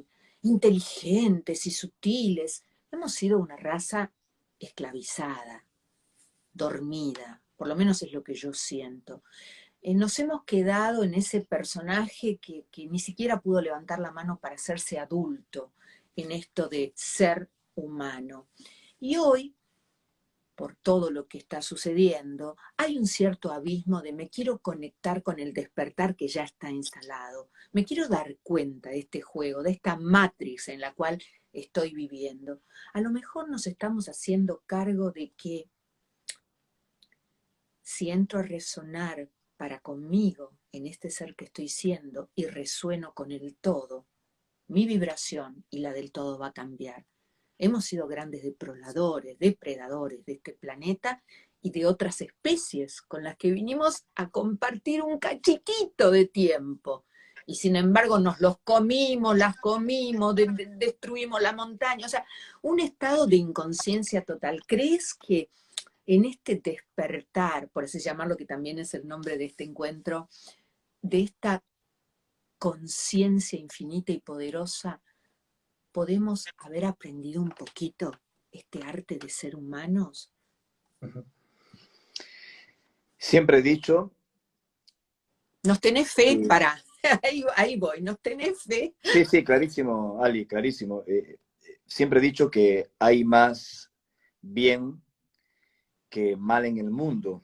inteligentes y sutiles. Hemos sido una raza esclavizada, dormida, por lo menos es lo que yo siento. Nos hemos quedado en ese personaje que ni siquiera pudo levantar la mano para hacerse adulto en esto de ser humano. Y hoy, por todo lo que está sucediendo, hay un cierto abismo de me quiero conectar con el despertar que ya está instalado. Me quiero dar cuenta de este juego, de esta matrix en la cual estoy viviendo. A lo mejor nos estamos haciendo cargo de que si entro a resonar para conmigo en este ser que estoy siendo y resueno con el todo, mi vibración y la del todo va a cambiar. Hemos sido grandes depredadores de este planeta y de otras especies con las que vinimos a compartir un cachitito de tiempo. Y sin embargo nos los comimos, las comimos, destruimos la montaña. O sea, un estado de inconsciencia total. ¿Crees que en este despertar, por así llamarlo, que también es el nombre de este encuentro, de esta conciencia infinita y poderosa, podemos haber aprendido un poquito este arte de ser humanos? Siempre he dicho... ¿Nos tenés fe? Para, ahí voy, ¿nos tenés fe? Sí, sí, clarísimo, Ali, clarísimo. Siempre he dicho que hay más bien que mal en el mundo.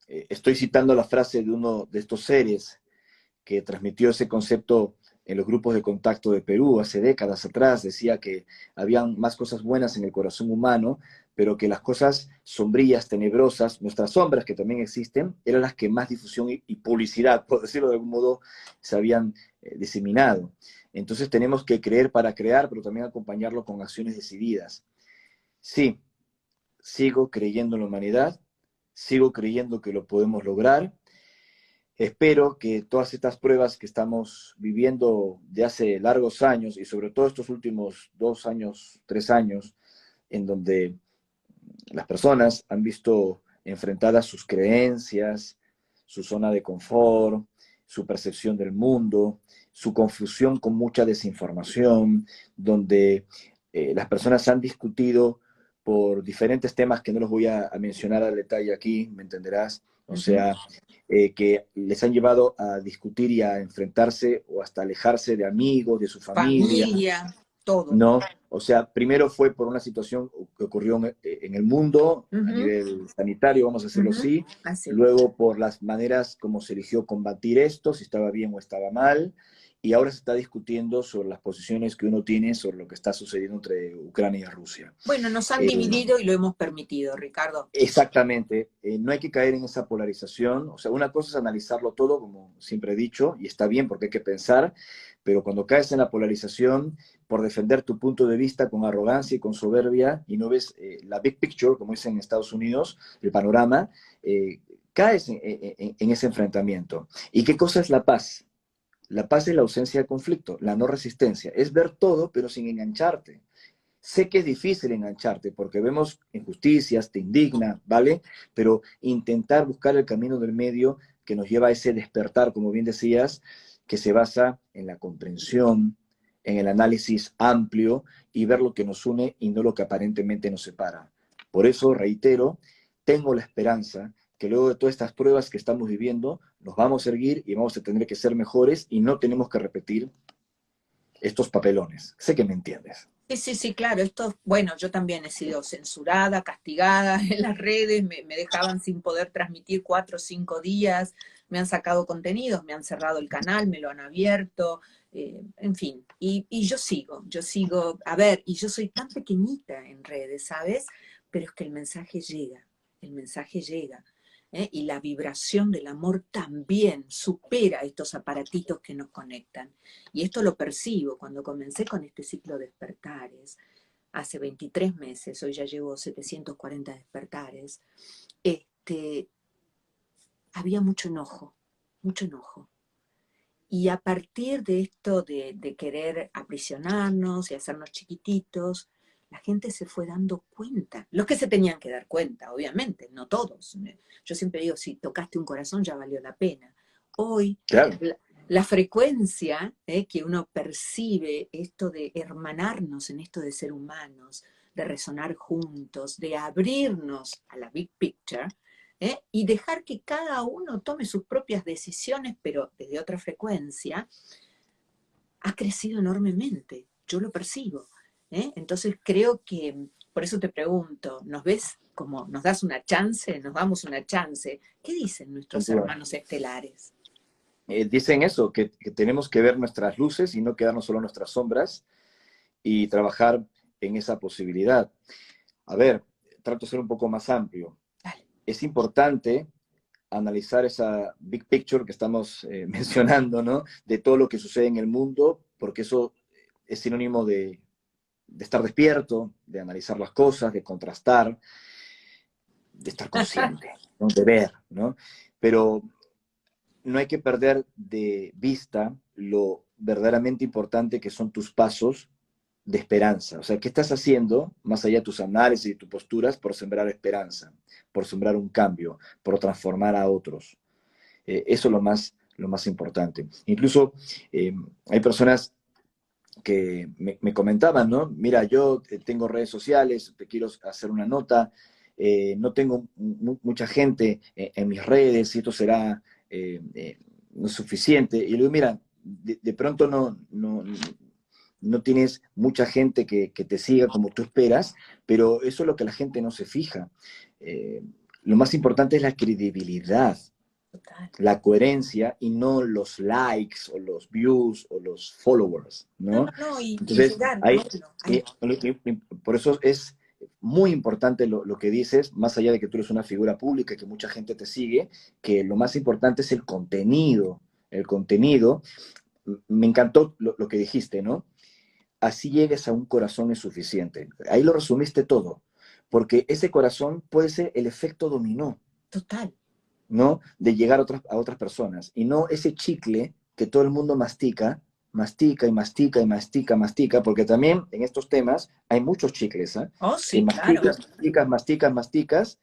Estoy citando la frase de uno de estos seres que transmitió ese concepto en los grupos de contacto de Perú hace décadas atrás. Decía que habían más cosas buenas en el corazón humano, pero que las cosas sombrías, tenebrosas, nuestras sombras que también existen, eran las que más difusión y publicidad, por decirlo de algún modo, se habían diseminado. Entonces tenemos que creer para crear, pero también acompañarlo con acciones decididas. Sí, sigo creyendo en la humanidad, sigo creyendo que lo podemos lograr. Espero que todas estas pruebas que estamos viviendo de hace largos años, y sobre todo estos últimos 2 años, 3 años, en donde las personas han visto enfrentadas sus creencias, su zona de confort, su percepción del mundo, su confusión con mucha desinformación, donde las personas han discutido por diferentes temas que no los voy a mencionar al detalle aquí, me entenderás. O sea, que les han llevado a discutir y a enfrentarse o hasta alejarse de amigos, de su familia, Familia, todo. ¿no? O sea, primero fue por una situación que ocurrió en el mundo a nivel sanitario, vamos a decirlo así, Así. luego por las maneras como se eligió combatir esto, si estaba bien o estaba mal, y ahora se está discutiendo sobre las posiciones que uno tiene sobre lo que está sucediendo entre Ucrania y Rusia. Bueno, nos han dividido y lo hemos permitido, Ricardo. Exactamente, no hay que caer en esa polarización, o sea, una cosa es analizarlo todo, como siempre he dicho, y está bien porque hay que pensar, pero cuando caes en la polarización por defender tu punto de vista con arrogancia y con soberbia y no ves la big picture, como dicen en Estados Unidos, el panorama, caes en ese enfrentamiento. ¿Y qué cosa es la paz? La paz es la ausencia de conflicto, la no resistencia, es ver todo pero sin engancharte. Sé que es difícil engancharte porque vemos injusticias, te indigna, ¿vale? Pero intentar buscar el camino del medio que nos lleva a ese despertar, como bien decías, que se basa en la comprensión, en el análisis amplio y ver lo que nos une y no lo que aparentemente nos separa. Por eso, reitero, tengo la esperanza que luego de todas estas pruebas que estamos viviendo, nos vamos a erguir y vamos a tener que ser mejores y no tenemos que repetir estos papelones. Sé que me entiendes. Sí, claro. Esto, bueno, yo también he sido censurada, castigada en las redes, me dejaban sin poder transmitir 4 o 5 días, me han sacado contenidos, me han cerrado el canal, me lo han abierto, en fin. Y yo sigo, a ver, y yo soy tan pequeñita en redes, ¿sabes? Pero es que el mensaje llega. Y la vibración del amor también supera estos aparatitos que nos conectan. Y esto lo percibo cuando comencé con este ciclo de despertares, hace 23 meses, hoy ya llevo 740 despertares, había mucho enojo, mucho enojo. Y a partir de esto de querer aprisionarnos y hacernos chiquititos, la gente se fue dando cuenta. Los que se tenían que dar cuenta, obviamente, no todos. Yo siempre digo, si tocaste un corazón ya valió la pena. Hoy, Claro. la frecuencia que uno percibe, esto de hermanarnos en esto de ser humanos, de resonar juntos, de abrirnos a la big picture, y dejar que cada uno tome sus propias decisiones, pero desde otra frecuencia, ha crecido enormemente. Yo lo percibo. Entonces creo que, por eso te pregunto, ¿nos ves como nos das una chance? ¿Nos damos una chance? ¿Qué dicen nuestros hermanos estelares? Dicen eso, que tenemos que ver nuestras luces y no quedarnos solo en nuestras sombras y trabajar en esa posibilidad. A ver, trato de ser un poco más amplio. Dale. Es importante analizar esa big picture que estamos mencionando, ¿no? De todo lo que sucede en el mundo, porque eso es sinónimo de estar despierto, de analizar las cosas, de contrastar, de estar consciente, ¿no? De ver, ¿no? Pero no hay que perder de vista lo verdaderamente importante que son tus pasos de esperanza. O sea, ¿qué estás haciendo, más allá de tus análisis y tus posturas, por sembrar esperanza, por sembrar un cambio, por transformar a otros? Eso es lo más importante. Incluso hay personas que me comentaban, ¿no? Mira, yo tengo redes sociales, te quiero hacer una nota, no tengo mucha gente en mis redes y esto será no es suficiente. Y le digo, mira, de pronto no tienes mucha gente que te siga como tú esperas, pero eso es lo que la gente no se fija. Lo más importante es la credibilidad, Total. la coherencia y no los likes o los views o los followers, No, ¿no? no, no, y Entonces, llegar, hay, bueno, ahí. por eso es muy importante lo que dices, más allá de que tú eres una figura pública y que mucha gente te sigue, que lo más importante es el contenido. El contenido, me encantó lo que dijiste, ¿no? Así llegues a un corazón es suficiente. Ahí lo resumiste todo, porque ese corazón puede ser el efecto dominó, Total. ¿no? De llegar a otras personas. Y no ese chicle que todo el mundo mastica, mastica y mastica y mastica, mastica, porque también en estos temas hay muchos chicles, ¿eh? Oh, Que sí, claro. masticas, masticas, masticas, masticas,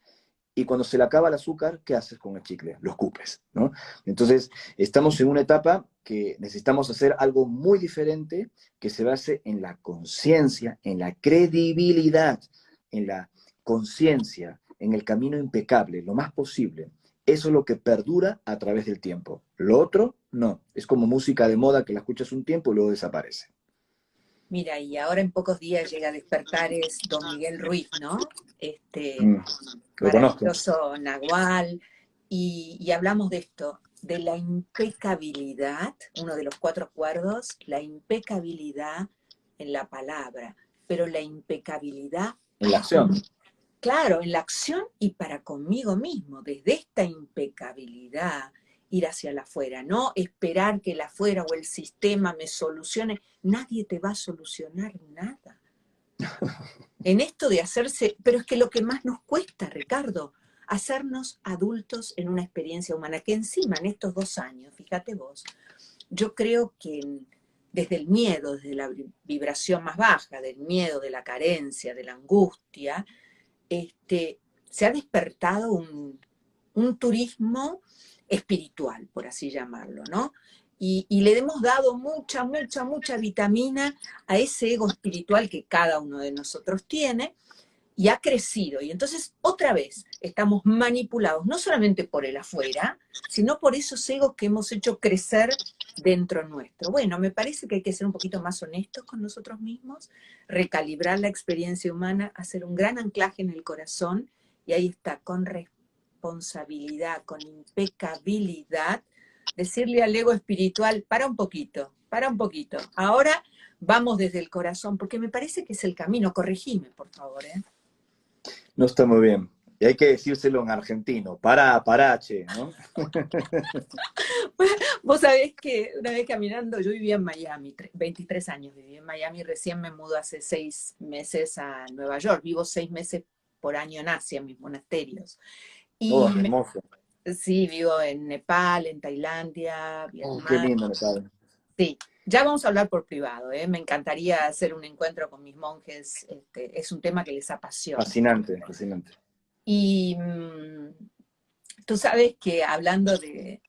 y cuando se le acaba el azúcar, ¿qué haces con el chicle? Lo escupes, ¿no? Entonces, estamos en una etapa que necesitamos hacer algo muy diferente que se base en la conciencia, en la credibilidad, en la conciencia, en el camino impecable, lo más posible. Eso es lo que perdura a través del tiempo. Lo otro, no. Es como música de moda que la escuchas un tiempo y luego desaparece. Mira, y ahora en pocos días llega a despertar es Don Miguel Ruiz, ¿no? Este Mm, lo conozco. maravilloso Nahual, y hablamos de esto, de la impecabilidad, uno de los cuatro acuerdos, la impecabilidad en la palabra, pero la impecabilidad En la para acción. con, claro, en la acción y para conmigo mismo, desde esta impecabilidad ir hacia la afuera, no esperar que el afuera o el sistema me solucione, nadie te va a solucionar nada. En esto de hacerse, pero es que lo que más nos cuesta, Ricardo, hacernos adultos en una experiencia humana, que encima en estos 2 años, fíjate vos, yo creo que desde el miedo, desde la vibración más baja, del miedo, de la carencia, de la angustia, se ha despertado un turismo espiritual, por así llamarlo, ¿no? Y le hemos dado mucha, mucha, mucha vitamina a ese ego espiritual que cada uno de nosotros tiene y ha crecido. Y entonces, otra vez, estamos manipulados, no solamente por el afuera, sino por esos egos que hemos hecho crecer dentro nuestro. Bueno, me parece que hay que ser un poquito más honestos con nosotros mismos, recalibrar la experiencia humana, hacer un gran anclaje en el corazón, y ahí está, con responsabilidad, con impecabilidad, decirle al ego espiritual, para un poquito, para un poquito. Ahora vamos desde el corazón, porque me parece que es el camino. Corregime, por favor, ¿eh? No está muy bien. Y hay que decírselo en argentino. Pará, che, ¿no? Vos sabés que una vez caminando, yo vivía en Miami, 23 años viví en Miami, recién me mudo hace 6 meses a Nueva York, vivo 6 meses por año en Asia, en mis monasterios. Oh, Y hermoso. sí, vivo en Nepal, en Tailandia, Oh, qué Vietnam. lindo, me sabe. Sí, ya vamos a hablar por privado, ¿eh? Me encantaría hacer un encuentro con mis monjes, es un tema que les apasiona. Fascinante, fascinante. Y tú sabes que hablando de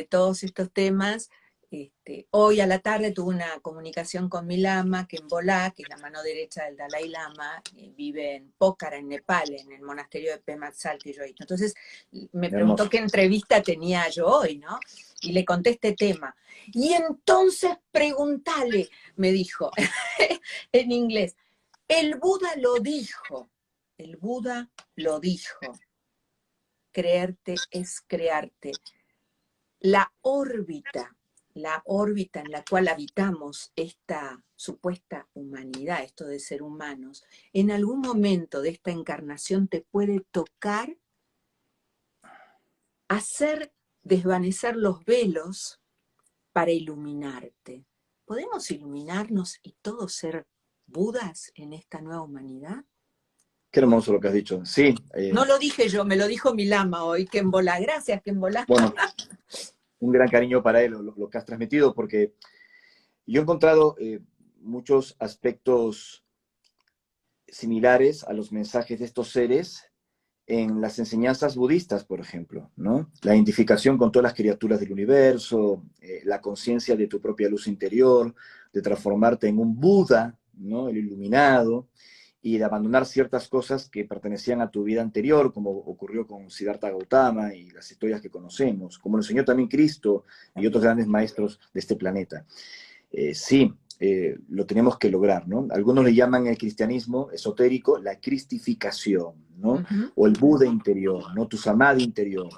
todos estos temas, hoy a la tarde tuve una comunicación con mi lama, que en Bolá, que es la mano derecha del Dalai Lama, vive en Pokhara, en Nepal, en el monasterio de Pema Tzal, que yo he ido. Entonces me preguntó Hermoso. qué entrevista tenía yo hoy, ¿no? Y le conté este tema. Y entonces preguntale, me dijo, en inglés, el Buda lo dijo, el Buda lo dijo, creerte es crearte. La órbita en la cual habitamos esta supuesta humanidad, esto de ser humanos, en algún momento de esta encarnación te puede tocar hacer desvanecer los velos para iluminarte. ¿Podemos iluminarnos y todos ser Budas en esta nueva humanidad? Qué hermoso lo que has dicho. Sí, No lo dije yo, me lo dijo mi lama hoy. Quembola, gracias, Quembola. bueno, un gran cariño para él, lo que has transmitido, porque yo he encontrado muchos aspectos similares a los mensajes de estos seres en las enseñanzas budistas, por ejemplo, ¿no? La identificación con todas las criaturas del universo, la conciencia de tu propia luz interior, de transformarte en un Buda, ¿no? El iluminado, y de abandonar ciertas cosas que pertenecían a tu vida anterior, como ocurrió con Siddhartha Gautama y las historias que conocemos, como lo enseñó también Cristo y otros grandes maestros de este planeta. Sí, lo tenemos que lograr, ¿no? Algunos le llaman el cristianismo esotérico la cristificación, ¿no? O el Buda interior, ¿no? Tu samadhi interior,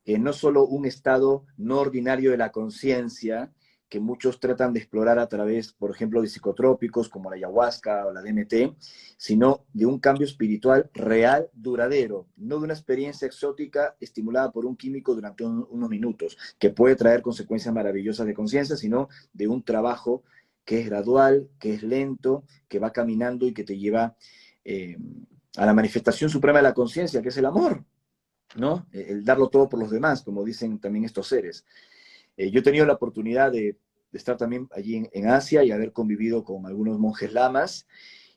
que no solo un estado no ordinario de la conciencia, que muchos tratan de explorar a través, por ejemplo, de psicotrópicos como la ayahuasca o la DMT, sino de un cambio espiritual real, duradero, no de una experiencia exótica estimulada por un químico durante unos minutos, que puede traer consecuencias maravillosas de conciencia, sino de un trabajo que es gradual, que es lento, que va caminando y que te lleva a la manifestación suprema de la conciencia, que es el amor, ¿no? El darlo todo por los demás, como dicen también estos seres. Yo he tenido la oportunidad de estar también allí en Asia y haber convivido con algunos monjes lamas,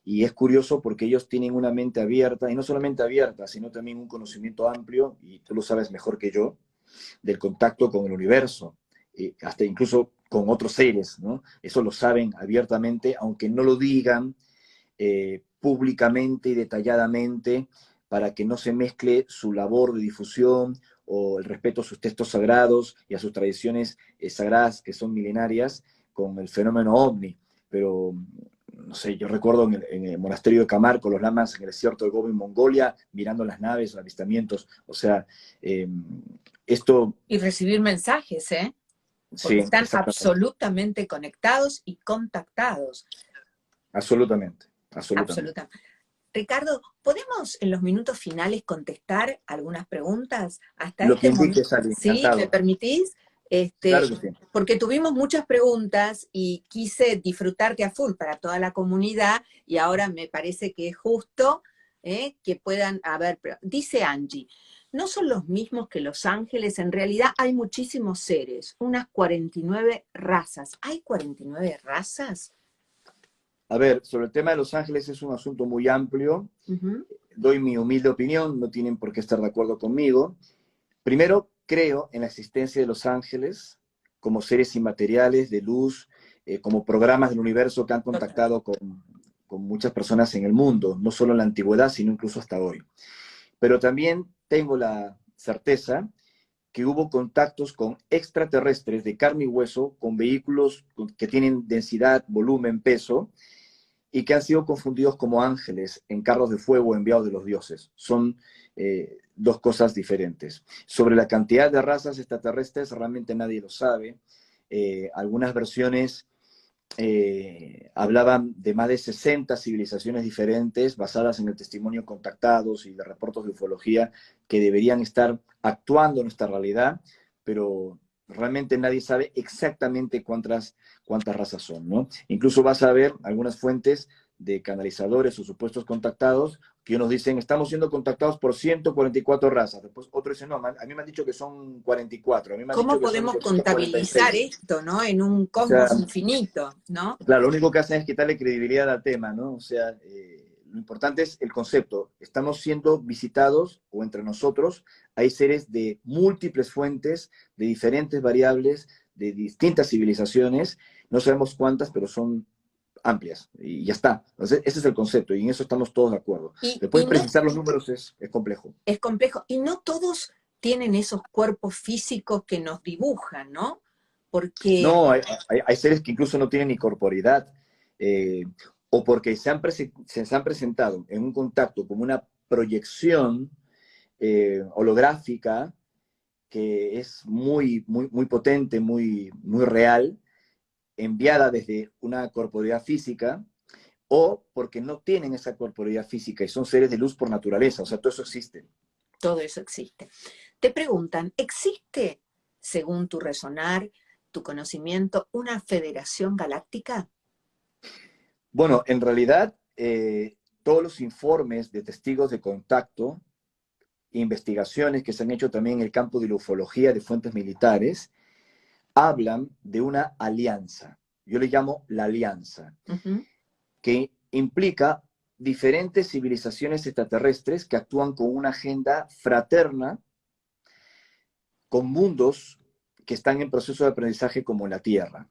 y es curioso porque ellos tienen una mente abierta, y no solamente abierta, sino también un conocimiento amplio, y tú lo sabes mejor que yo, del contacto con el universo, hasta incluso con otros seres, ¿no? Eso lo saben abiertamente, aunque no lo digan públicamente y detalladamente, para que no se mezcle su labor de difusión o el respeto a sus textos sagrados y a sus tradiciones sagradas que son milenarias con el fenómeno ovni. Pero, no sé, yo recuerdo en el monasterio de Kamar con los lamas en el desierto de Gobi, en Mongolia, mirando las naves, los avistamientos, o sea, esto... Y recibir mensajes, ¿eh? Sí, Porque están exactamente. absolutamente conectados y contactados. Absolutamente, absolutamente. Absolutamente. Ricardo, ¿podemos en los minutos finales contestar algunas preguntas? Hasta Lo que este indique, momento, Sally, ¿sí? ¿Me encantado. permitís? Claro que sí. Porque tuvimos muchas preguntas y quise disfrutarte a full para toda la comunidad y ahora me parece que es justo que puedan haber... Dice Angie, no son los mismos que los ángeles, en realidad hay muchísimos seres, unas 49 razas. ¿Hay 49 razas? A ver, sobre el tema de Los Ángeles es un asunto muy amplio. Ujú. Doy mi humilde opinión, no tienen por qué estar de acuerdo conmigo. Primero, creo en la existencia de los ángeles como seres inmateriales de luz, como programas del universo que han Total. contactado con muchas personas en el mundo, no solo en la antigüedad, sino incluso hasta hoy. Pero también tengo la certeza que hubo contactos con extraterrestres de carne y hueso, con vehículos que tienen densidad, volumen, peso, y que han sido confundidos como ángeles en carros de fuego enviados de los dioses. Son dos cosas diferentes. Sobre la cantidad de razas extraterrestres, realmente nadie lo sabe. Algunas versiones hablaban de más de 60 civilizaciones diferentes basadas en el testimonio de contactados y de reportes de ufología que deberían estar actuando en nuestra realidad, pero realmente nadie sabe exactamente cuántas razas son, ¿no? Incluso vas a ver algunas fuentes de canalizadores o supuestos contactados que unos dicen, estamos siendo contactados por 144 razas. Después otros dicen, no, a mí me han dicho que son 44, a mí me han dicho ¿Cómo que son podemos contabilizar 246. esto, ¿no? En un O sea, cosmos infinito, ¿no? claro, lo único que hacen es quitarle credibilidad al tema, ¿no? O sea, lo importante es el concepto. Estamos siendo visitados, o entre nosotros hay seres de múltiples fuentes, de diferentes variables, de distintas civilizaciones. No sabemos cuántas, pero son amplias. Y ya está. Entonces, ese es el concepto, y en eso estamos todos de acuerdo. Y Después, no precisar los números es complejo. es complejo. Y no todos tienen esos cuerpos físicos que nos dibujan, ¿no? Porque, No, hay seres que incluso no tienen ni corporidad, eh, o porque se han presentado en un contacto como una proyección holográfica que es muy, muy, muy potente, muy, muy real, enviada desde una corporeidad física, o porque no tienen esa corporeidad física y son seres de luz por naturaleza. O sea, todo eso existe. todo eso existe. Te preguntan, ¿existe, según tu resonar, tu conocimiento, una federación galáctica? Bueno, en realidad, todos los informes de testigos de contacto, investigaciones que se han hecho también en el campo de la ufología de fuentes militares, hablan de una alianza. Yo le llamo la alianza, Ujú. que implica diferentes civilizaciones extraterrestres que actúan con una agenda fraterna, con mundos que están en proceso de aprendizaje como la Tierra.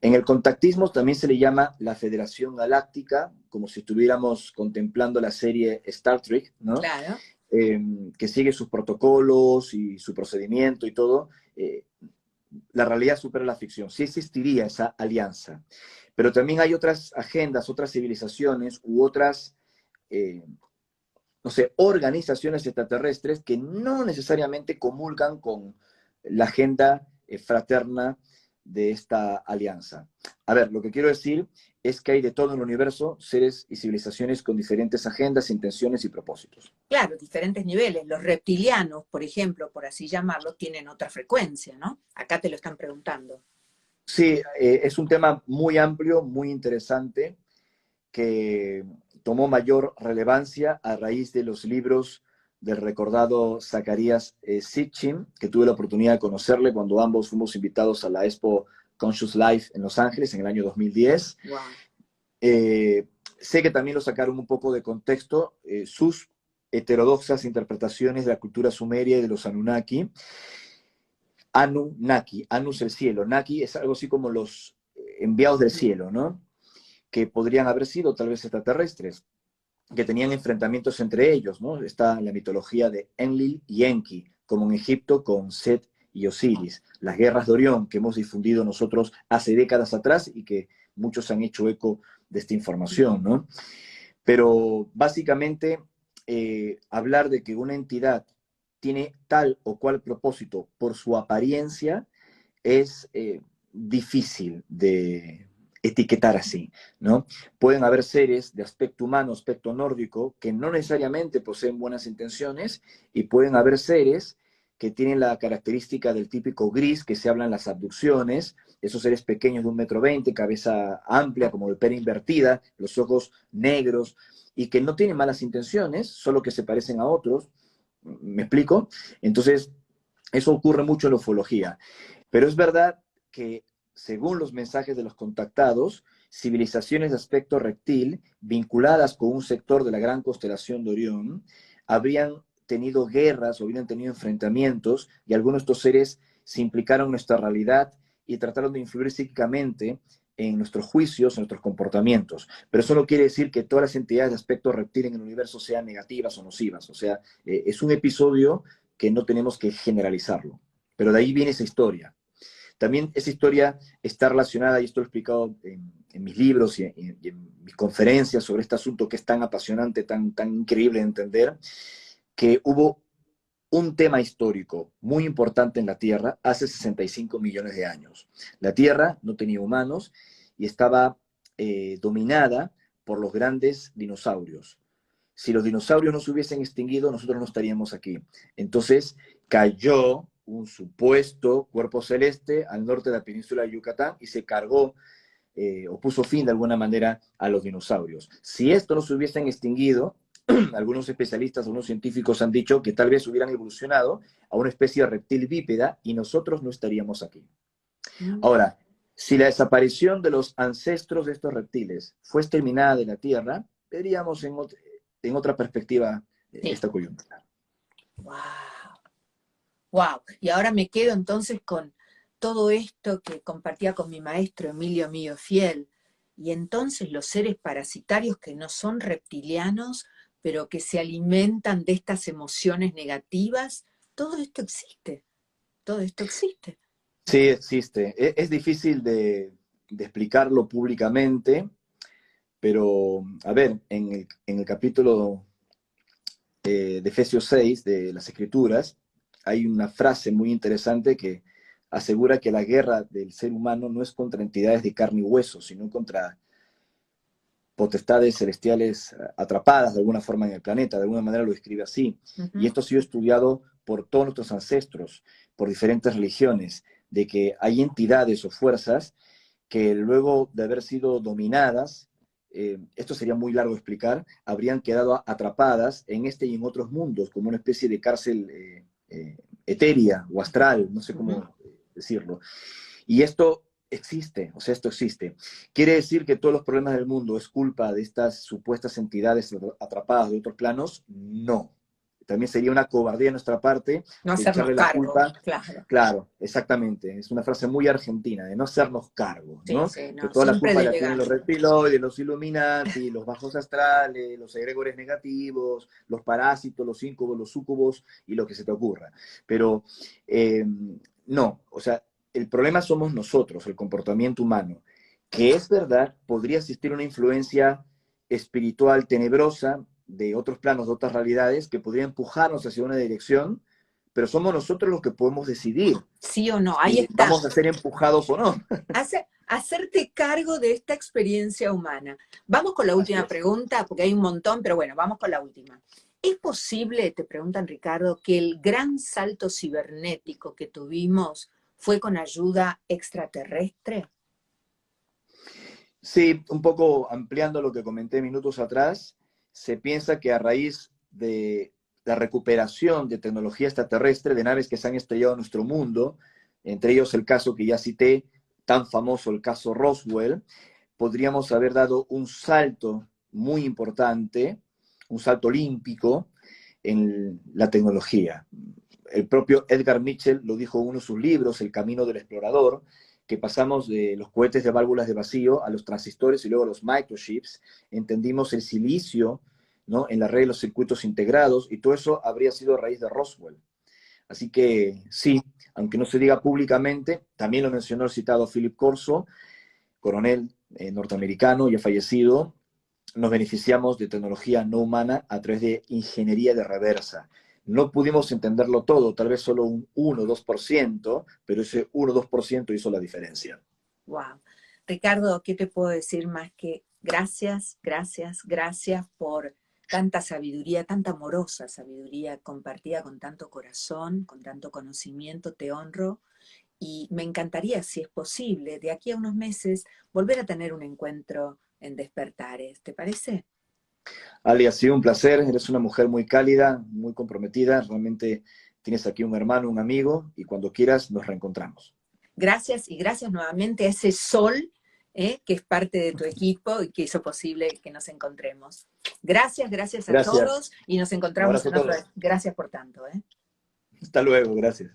En el contactismo también se le llama la Federación Galáctica, como si estuviéramos contemplando la serie Star Trek, ¿no? Claro. Que sigue sus protocolos y su procedimiento y todo. La realidad supera la ficción. Sí existiría esa alianza, pero también hay otras agendas, otras civilizaciones u otras, eh, no sé, organizaciones extraterrestres que no necesariamente comulgan con la agenda fraterna de esta alianza. A ver, lo que quiero decir es que hay de todo en el universo seres y civilizaciones con diferentes agendas, intenciones y propósitos. Claro, diferentes niveles. Los reptilianos, por ejemplo, por así llamarlo, tienen otra frecuencia, ¿no? Acá te lo están preguntando. Sí, es un tema muy amplio, muy interesante, que tomó mayor relevancia a raíz de los libros del recordado Zacarías Sitchin, que tuve la oportunidad de conocerle cuando ambos fuimos invitados a la Expo Conscious Life en Los Ángeles en el año 2010. Wow. Eh, sé que también lo sacaron un poco de contexto, sus heterodoxas interpretaciones de la cultura sumeria y de los Anunnaki. Anunnaki, Anu es el cielo, Naki es algo así como los enviados del cielo, ¿no? Que podrían haber sido tal vez extraterrestres, que tenían enfrentamientos entre ellos, ¿no? Está la mitología de Enlil y Enki, como en Egipto con Set y Osiris, las guerras de Orión que hemos difundido nosotros hace décadas atrás y que muchos han hecho eco de esta información, ¿no? Pero básicamente hablar de que una entidad tiene tal o cual propósito por su apariencia es difícil de etiquetar así, ¿no? Pueden haber seres de aspecto humano, aspecto nórdico, que no necesariamente poseen buenas intenciones, y pueden haber seres que tienen la característica del típico gris que se habla en las abducciones, esos seres pequeños de 1,20 m, cabeza amplia, como de pera invertida, los ojos negros, y que no tienen malas intenciones, solo que se parecen a otros. ¿Me explico? Entonces, eso ocurre mucho en la ufología. Pero es verdad que, según los mensajes de los contactados, civilizaciones de aspecto reptil, vinculadas con un sector de la gran constelación de Orión, habrían tenido guerras o habrían tenido enfrentamientos, y algunos de estos seres se implicaron en nuestra realidad y trataron de influir psíquicamente en nuestros juicios, en nuestros comportamientos. Pero eso no quiere decir que todas las entidades de aspecto reptil en el universo sean negativas o nocivas. O sea, es un episodio que no tenemos que generalizarlo. Pero de ahí viene esa historia. También esa historia está relacionada, y esto lo he explicado en mis libros y en mis conferencias sobre este asunto que es tan apasionante, tan increíble de entender, que hubo un tema histórico muy importante en la Tierra hace 65 millones de años. La Tierra no tenía humanos y estaba dominada por los grandes dinosaurios. Si los dinosaurios no se hubiesen extinguido, nosotros no estaríamos aquí. Entonces cayó un supuesto cuerpo celeste al norte de la península de Yucatán y se cargó o puso fin de alguna manera a los dinosaurios. Si esto no se hubiesen extinguido, algunos especialistas, algunos científicos han dicho que tal vez hubieran evolucionado a una especie de reptil bípeda y nosotros no estaríamos aquí. Mm. Ahora, si la desaparición de los ancestros de estos reptiles fue exterminada de la Tierra, veríamos en otra perspectiva Sí. esta coyuntura. Wow. Wow. Y ahora me quedo entonces con todo esto que compartía con mi maestro Emilio Mío Fiel. Y entonces los seres parasitarios que no son reptilianos, pero que se alimentan de estas emociones negativas, todo esto existe. Todo esto existe. Sí, existe. Es difícil de explicarlo públicamente, pero a ver, en el capítulo de Efesios 6 de las Escrituras, hay una frase muy interesante que asegura que la guerra del ser humano no es contra entidades de carne y hueso, sino contra potestades celestiales atrapadas de alguna forma en el planeta, de alguna manera lo describe así. Y Ujú. esto ha sido estudiado por todos nuestros ancestros, por diferentes religiones, de que hay entidades o fuerzas que luego de haber sido dominadas, esto sería muy largo de explicar, habrían quedado atrapadas en este y en otros mundos, como una especie de cárcel etérea o astral, no sé cómo decirlo. Y esto existe, o sea, esto existe. ¿Quiere decir que todos los problemas del mundo es culpa de estas supuestas entidades atrapadas de otros planos? No. También sería una cobardía de nuestra parte No de hacernos echarle la cargo, culpa. claro. Claro, exactamente. Es una frase muy argentina, de no hacernos cargo, Sí, ¿no? sí, Que no, toda la siempre culpa la tienen los delegando. reptiloides, los Illuminati, los bajos astrales, los egregores negativos, los parásitos, los íncubos, los súcubos y lo que se te ocurra. Pero no, o sea, el problema somos nosotros, el comportamiento humano, que es verdad, podría existir una influencia espiritual tenebrosa de otros planos, de otras realidades, que podría empujarnos hacia una dirección, pero somos nosotros los que podemos decidir Sí o no, ahí si está. vamos a ser empujados o no. Hacerte cargo de esta experiencia humana. Vamos con la Así última es. pregunta, porque hay un montón, pero bueno, vamos con la última. ¿Es posible, te preguntan Ricardo, que el gran salto cibernético que tuvimos fue con ayuda extraterrestre? Sí, un poco ampliando lo que comenté minutos atrás, se piensa que a raíz de la recuperación de tecnología extraterrestre, de naves que se han estrellado en nuestro mundo, entre ellos el caso que ya cité, tan famoso, el caso Roswell, podríamos haber dado un salto muy importante, un salto olímpico en la tecnología. El propio Edgar Mitchell lo dijo en uno de sus libros, El camino del explorador, que pasamos de los cohetes de válvulas de vacío a los transistores y luego a los microchips, entendimos el silicio, ¿no?, en la red de los circuitos integrados, y todo eso habría sido a raíz de Roswell. Así que sí, aunque no se diga públicamente, también lo mencionó el citado Philip Corso, coronel norteamericano ya fallecido, nos beneficiamos de tecnología no humana a través de ingeniería de reversa. No pudimos entenderlo todo, tal vez solo un 1 o 2%, pero ese 1 o 2% hizo la diferencia. Wow. Ricardo, ¿qué te puedo decir más que gracias, gracias, gracias por tanta sabiduría, tanta amorosa sabiduría compartida con tanto corazón, con tanto conocimiento? Te honro. Y me encantaría, si es posible, de aquí a unos meses, volver a tener un encuentro en Despertares. ¿Te parece? Ali, ha sido un placer, eres una mujer muy cálida, muy comprometida, realmente tienes aquí un hermano, un amigo, y cuando quieras nos reencontramos. Gracias y gracias nuevamente a ese sol que es parte de tu equipo y que hizo posible que nos encontremos. Gracias, gracias a Gracias, todos y nos un encontramos abrazo en a otra todos. vez. Gracias por tanto. Hasta luego, gracias.